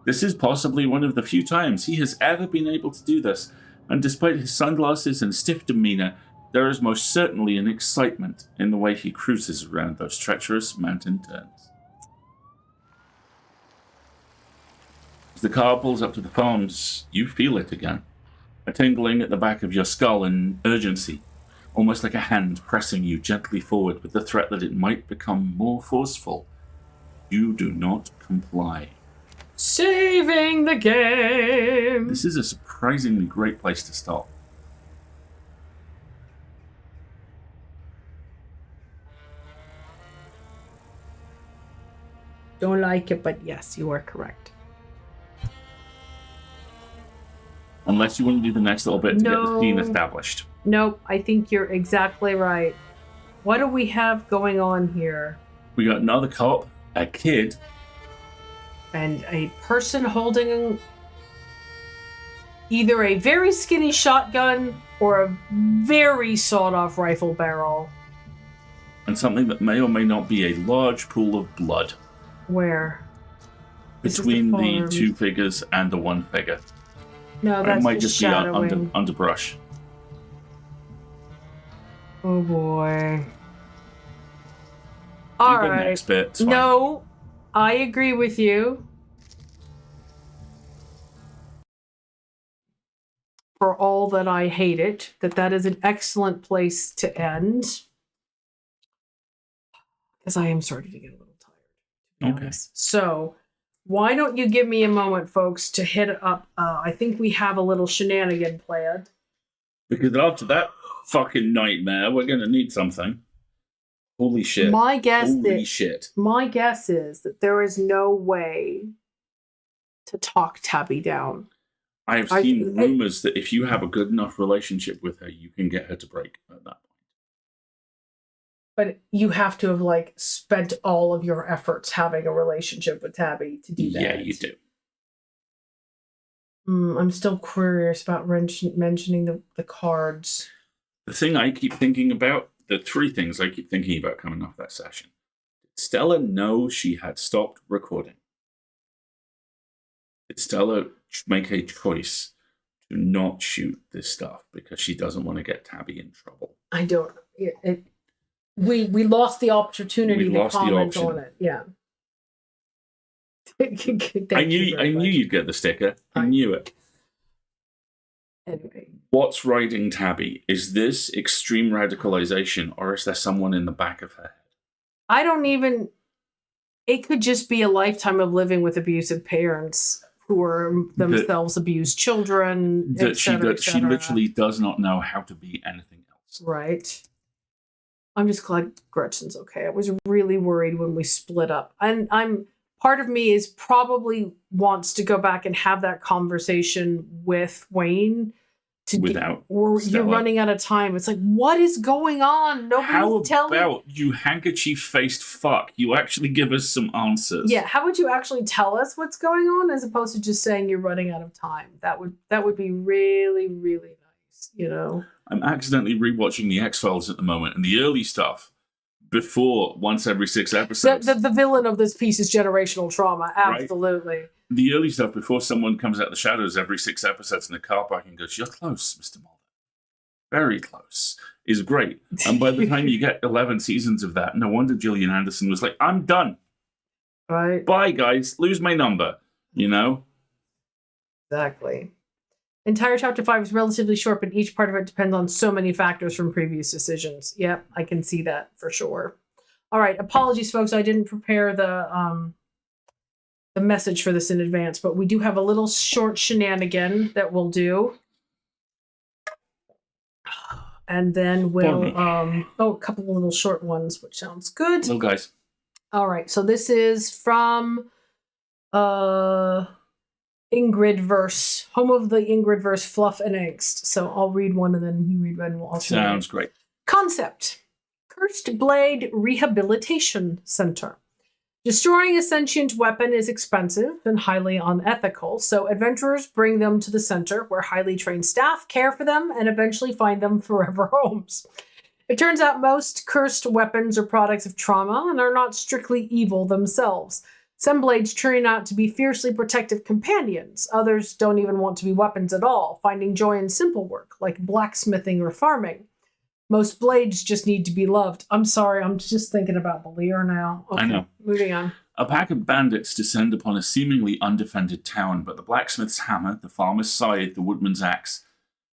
This is possibly one of the few times he has ever been able to do this, and despite his sunglasses and stiff demeanor, there is most certainly an excitement in the way he cruises around those treacherous mountain turns. As the car pulls up to the farms, you feel it again. A tingling at the back of your skull and urgency, almost like a hand pressing you gently forward with the threat that it might become more forceful. You do not comply. Saving the game! This is a surprisingly great place to stop. Don't like it, but yes, you are correct. Unless you want to do the next little bit to get the scene established. Nope, I think you're exactly right. What do we have going on here? We got another cop, a kid, and a person holding either a very skinny shotgun or a very sawed-off rifle barrel. And something that may or may not be a large pool of blood. Where? Between the two figures and the one figure. No, that's it might just be shadowing. underbrush. Oh boy. Do All the right. next bit. It's fine. No, I agree with you. For all that I hate it, that is an excellent place to end. Because I am starting to get a little tired, to be honest. So, why don't you give me a moment, folks, to hit up, I think we have a little shenanigan planned. Because after that fucking nightmare, we're going to need something. Holy shit. My guess is that there is no way to talk Tabby down. I have seen rumors that if you have a good enough relationship with her, you can get her to break at that point. But you have to have, like, spent all of your efforts having a relationship with Tabby to do that. Yeah, you do. I'm still curious about mentioning the cards. The thing I keep thinking about, the three things I keep thinking about coming off that session. Did Stella know she had stopped recording? Did Stella make a choice to not shoot this stuff because she doesn't want to get Tabby in trouble? I don't. We lost the opportunity to comment on it. Yeah. I knew you'd get the sticker. I knew it. Anyway. What's riding Tabby? Is this extreme radicalization, or is there someone in the back of her head? I don't even... It could just be a lifetime of living with abusive parents who are themselves abused children, that she literally does not know how to be anything else. Right. I'm just glad Gretchen's okay. I was really worried when we split up. And part of me is probably wants to go back and have that conversation with Wayne. Or Stella. You're running out of time. It's like, what is going on? Nobody's telling. How about you handkerchief-faced fuck? You actually give us some answers. Yeah, how would you actually tell us what's going on as opposed to just saying you're running out of time? That would be really, really nice, you know? I'm accidentally rewatching the X-Files at the moment, and the early stuff before once every 6 episodes. The villain of this piece is generational trauma. Absolutely. Right? The early stuff before someone comes out of the shadows every 6 episodes in the car park and goes, "You're close, Mr. Mulder. Very close," is great. And by the time you get 11 seasons of that, no wonder Gillian Anderson was like, "I'm done. Right. Bye, guys. Lose my number." You know? Exactly. Entire chapter 5 is relatively short, but each part of it depends on so many factors from previous decisions. Yep, I can see that for sure. All right, apologies, folks. I didn't prepare the message for this in advance, but we do have a little short shenanigan that we'll do. And then we'll, a couple of little short ones, which sounds good. Little guys. All right, so this is from Ingrid verse, home of the Ingrid verse, fluff and angst. So I'll read one and then you read one. We'll also Sounds great. Concept: Cursed Blade Rehabilitation Center. Destroying a sentient weapon is expensive and highly unethical, so adventurers bring them to the center where highly trained staff care for them and eventually find them forever homes. It turns out most cursed weapons are products of trauma and are not strictly evil themselves. Some blades turn out to be fiercely protective companions. Others don't even want to be weapons at all, finding joy in simple work, like blacksmithing or farming. Most blades just need to be loved. I'm sorry, I'm just thinking about the Lear now. Okay, I know. moving on. A pack of bandits descend upon a seemingly undefended town, but the blacksmith's hammer, the farmer's scythe, the woodman's axe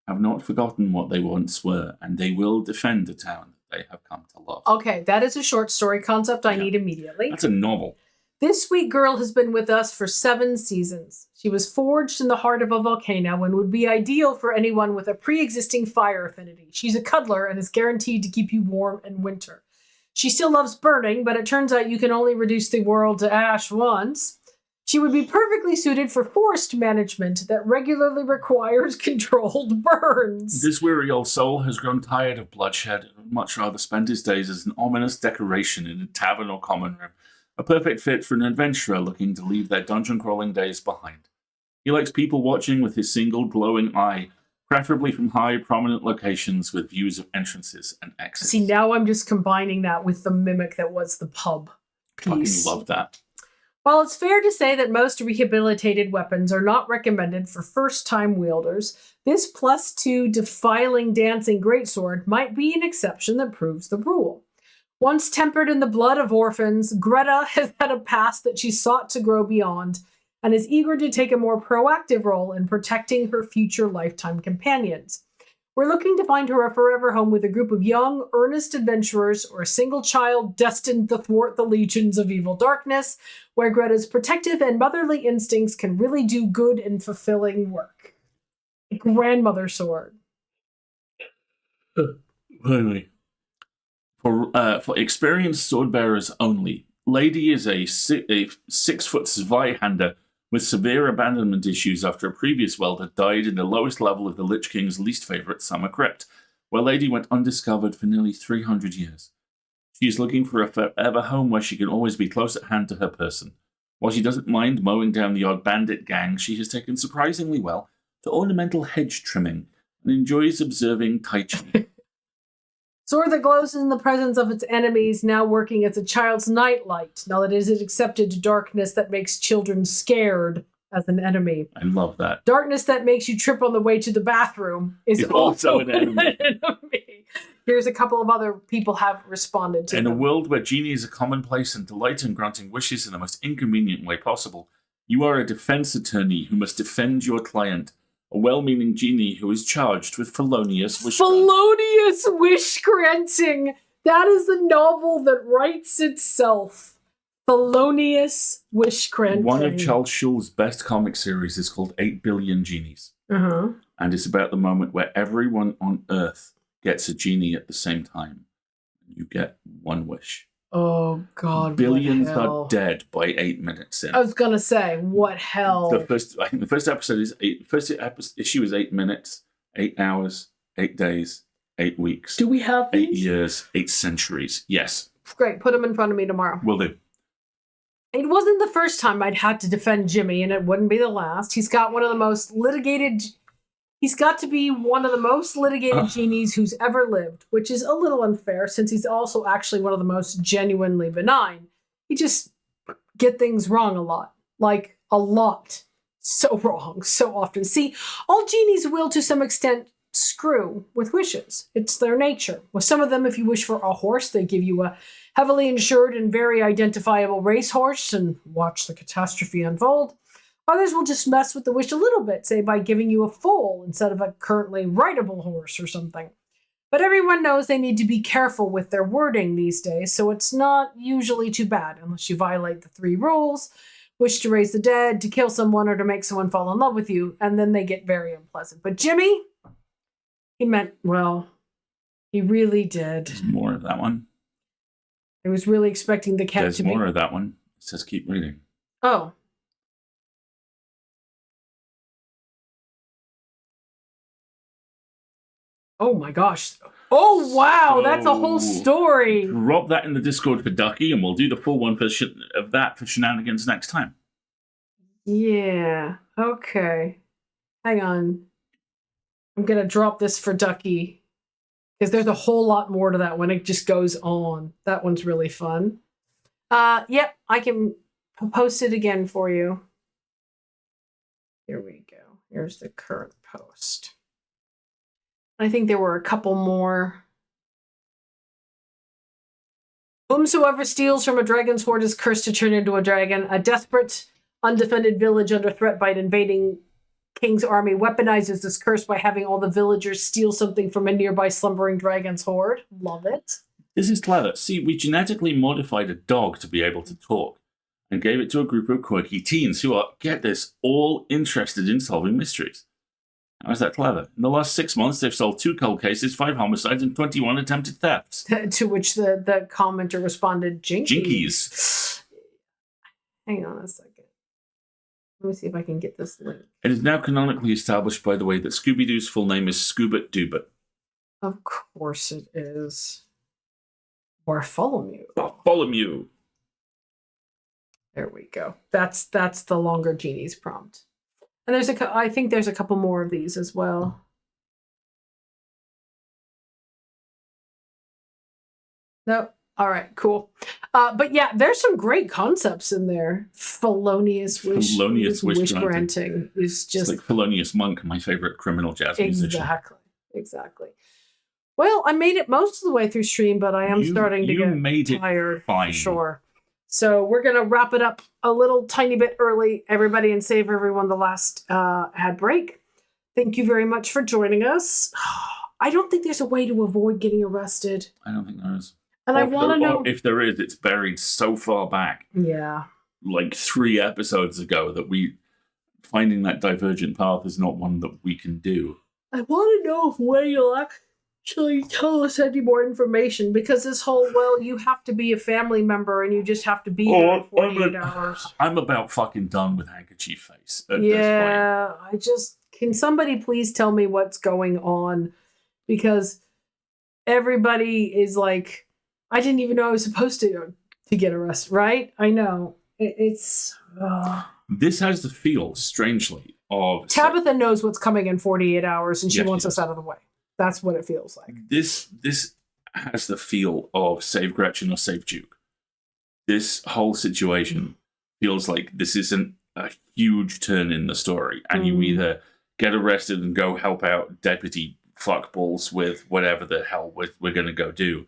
have not forgotten what they once were, and they will defend the town that they have come to love. Okay, that is a short story concept I need immediately. That's a novel. This sweet girl has been with us for 7 seasons. She was forged in the heart of a volcano and would be ideal for anyone with a pre-existing fire affinity. She's a cuddler and is guaranteed to keep you warm in winter. She still loves burning, but it turns out you can only reduce the world to ash once. She would be perfectly suited for forest management that regularly requires controlled burns. This weary old soul has grown tired of bloodshed and would much rather spend his days as an ominous decoration in a tavern or common room. A perfect fit for an adventurer looking to leave their dungeon-crawling days behind. He likes people watching with his single glowing eye, preferably from high, prominent locations with views of entrances and exits. See, now I'm just combining that with the mimic that was the pub piece. Fucking love that. While it's fair to say that most rehabilitated weapons are not recommended for first-time wielders, this +2 defiling dancing greatsword might be an exception that proves the rule. Once tempered in the blood of orphans, Greta has had a past that she sought to grow beyond and is eager to take a more proactive role in protecting her future lifetime companions. We're looking to find her a forever home with a group of young, earnest adventurers or a single child destined to thwart the legions of evil darkness, where Greta's protective and motherly instincts can really do good and fulfilling work. A grandmother sword. Anyway. For experienced sword bearers only, Lady is a 6-foot Zweihander with severe abandonment issues after a previous welder died in the lowest level of the Lich King's least favourite summer crypt, where Lady went undiscovered for nearly 300 years. She is looking for a forever home where she can always be close at hand to her person. While she doesn't mind mowing down the odd bandit gang, she has taken surprisingly well to ornamental hedge trimming and enjoys observing Tai Chi. Sword that glows in the presence of its enemies, now working as a child's nightlight, now that it is accepted darkness that makes children scared as an enemy. I love that. Darkness that makes you trip on the way to the bathroom is also an enemy. Here's a couple of other people have responded to In them. a world where genies are commonplace and delight in granting wishes in the most inconvenient way possible, you are a defense attorney who must defend your client. A well-meaning genie who is charged with felonious wish granting. That is the novel that writes itself. Felonious wish granting. One of Charles Schulz's best comic series is called 8 Billion Genies. Uh-huh. And it's about the moment where everyone on Earth gets a genie at the same time. You get one wish. Oh, God. Billions are dead by 8 minutes in. I was going to say, what hell? The first episode is issue is 8 minutes, 8 hours, 8 days, 8 weeks. Do we have 8 years, 8 centuries? Yes. Great. Put them in front of me tomorrow. Will do. It wasn't the first time I'd had to defend Jimmy, and it wouldn't be the last. He's got one of the most litigated... He's got to be one of the most litigated genies who's ever lived, which is a little unfair since he's also actually one of the most genuinely benign. He just get things wrong a lot. Like, a lot. So wrong, so often. See, all genies will, to some extent, screw with wishes. It's their nature. With some of them, if you wish for a horse, they give you a heavily insured and very identifiable racehorse and watch the catastrophe unfold. Others will just mess with the wish a little bit, say by giving you a foal instead of a currently rideable horse or something. But everyone knows they need to be careful with their wording these days, so it's not usually too bad unless you violate the 3 rules, wish to raise the dead, to kill someone, or to make someone fall in love with you, and then they get very unpleasant. But Jimmy, he meant well. He really did. There's more of that one. I was really expecting the cat There's to be... more of that one. It says keep reading. Oh. Oh my gosh. Oh, wow. That's a whole story. Drop that in the Discord for Ducky, and we'll do the full one of that for shenanigans next time. Yeah. Okay. Hang on. I'm going to drop this for Ducky because there's a whole lot more to that one. It just goes on. That one's really fun. Yep. I can post it again for you. Here we go. Here's the current post. I think there were a couple more. Whomsoever steals from a dragon's hoard is cursed to turn into a dragon. A desperate, undefended village under threat by an invading king's army weaponizes this curse by having all the villagers steal something from a nearby slumbering dragon's hoard. Love it. This is clever. See, we genetically modified a dog to be able to talk and gave it to a group of quirky teens who are, get this, all interested in solving mysteries. How is that clever? In the last 6 months, they've solved 2 cold cases, 5 homicides, and 21 attempted thefts. To which the commenter responded, Jinkies. Jinkies. Hang on a second. Let me see if I can get this link. It is now canonically established, by the way, that Scooby-Doo's full name is Scoobit Doobit. Of course it is. Bartholomew. Bartholomew. There we go. That's the longer genie's prompt. And I think there's a couple more of these as well. No. All right, cool. But yeah, there's some great concepts in there. Felonious wish granting is just... It's like Felonious Monk, my favorite criminal jazz musician. Exactly. Well, I made it most of the way through stream, but I am starting to get tired. Fine. For sure. So we're going to wrap it up a little tiny bit early, everybody, and save everyone the last ad break. Thank you very much for joining us. I don't think there's a way to avoid getting arrested. I don't think there is. And I want to know... If there is, it's buried so far back. Yeah. Like 3 episodes ago that finding that divergent path is not one that we can do. I want to know if Wayne actually tell us any more information, because this whole, well, you have to be a family member and you just have to be here for 48 hours. I'm about fucking done with Handkerchief Face at this point. Can somebody please tell me what's going on? Because everybody is like, I didn't even know I was supposed to get arrested, right? I know. It's... This has the feel, strangely, of... Tabitha knows what's coming in 48 hours and she wants us out of the way. That's what it feels like. This has the feel of Save Gretchen or Save Duke. This whole situation feels like this isn't a huge turn in the story, and you either get arrested and go help out deputy fuckballs with whatever the hell we're going to go do,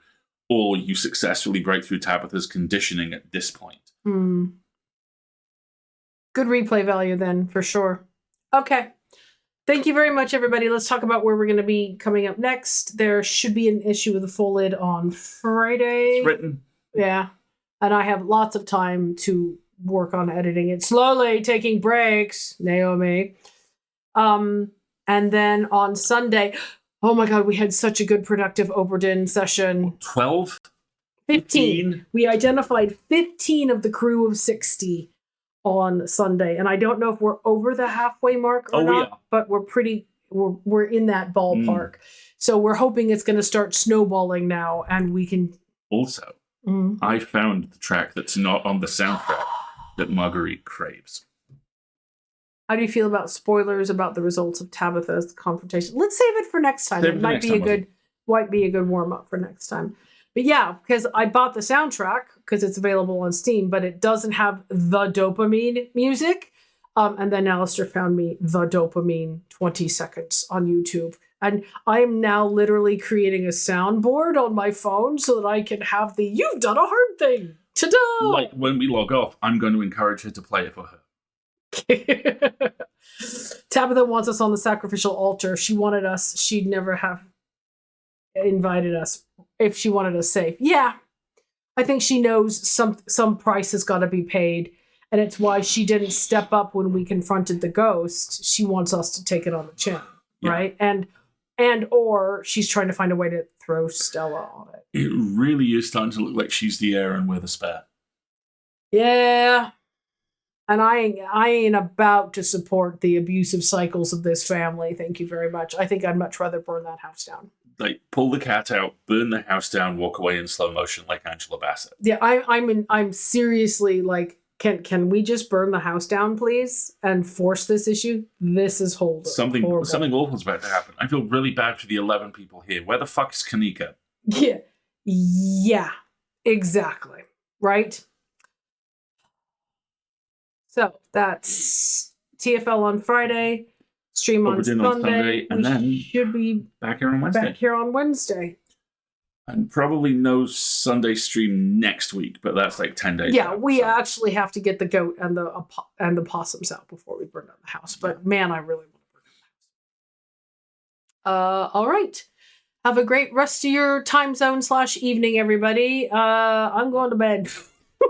or you successfully break through Tabitha's conditioning at this point. Good replay value then, for sure. Okay. Thank you very much, everybody. Let's talk about where we're going to be coming up next. There should be an issue with the full lid on Friday. It's written. Yeah. And I have lots of time to work on editing it slowly, taking breaks, Naomi. And then on Sunday, oh my God, we had such a good productive Oberdin session. 12? 15. We identified 15 of the crew of 60 on Sunday, and I don't know if we're over the halfway mark or not, but we're in that ballpark. So we're hoping it's going to start snowballing now, and we can... Also, I found the track that's not on the soundtrack that Marguerite craves. How do you feel about spoilers about the results of Tabitha's confrontation? Let's save it for next time. It might be a good warm-up for next time. But yeah, because I bought the soundtrack because it's available on Steam, but it doesn't have the dopamine music. And then Alistair found me the dopamine 20 seconds on YouTube. And I am now literally creating a soundboard on my phone so that I can have the "you've done a hard thing." Ta-da! Like when we log off, I'm going to encourage her to play it for her. Tabitha wants us on the sacrificial altar. If she wanted us, she'd never have invited us if she wanted us safe. Yeah. I think she knows some price has got to be paid, and it's why she didn't step up when we confronted the ghost. She wants us to take it on the chin, right? And And or she's trying to find a way to throw Stella on it. It really is starting to look like she's the heir and we're the spare. Yeah. And I ain't about to support the abusive cycles of this family. Thank you very much. I think I'd much rather burn that house down. Like, pull the cat out, burn the house down, walk away in slow motion like Angela Bassett. Yeah, I'm seriously like, can we just burn the house down, please, and force this issue? This is horrible. Something awful's about to happen. I feel really bad for the 11 people here. Where the fuck is Kanika? Yeah, exactly. Right. So that's TFL on Friday, stream on Sunday, and then should be back here on Wednesday. And probably no Sunday stream next week, but that's like 10 days. Yeah, we actually have to get the goat and the possums out before we burn down the house. But man, I really want to burn down the house. All right. Have a great rest of your time zone / evening, everybody. I'm going to bed.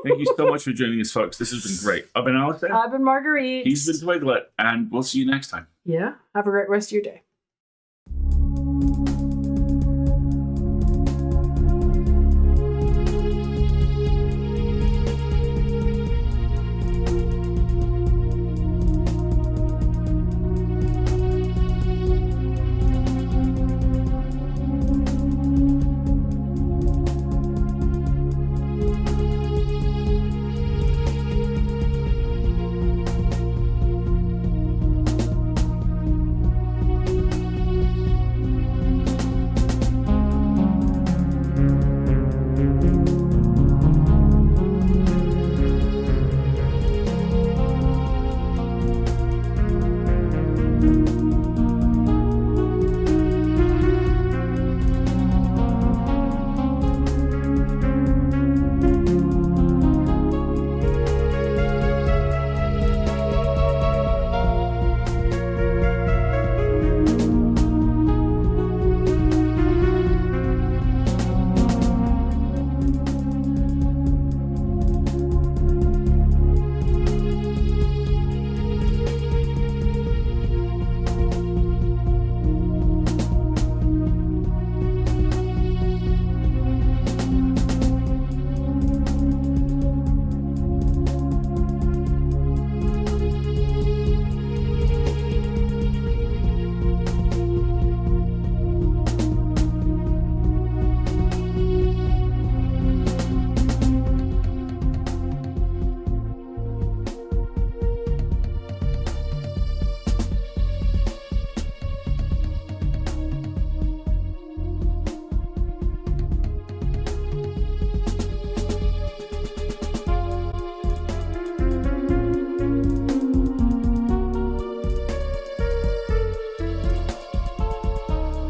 Thank you so much for joining us, folks. This has been great. I've been Alistair. I've been Marguerite. He's been Twiglet, and we'll see you next time. Yeah. Have a great rest of your day.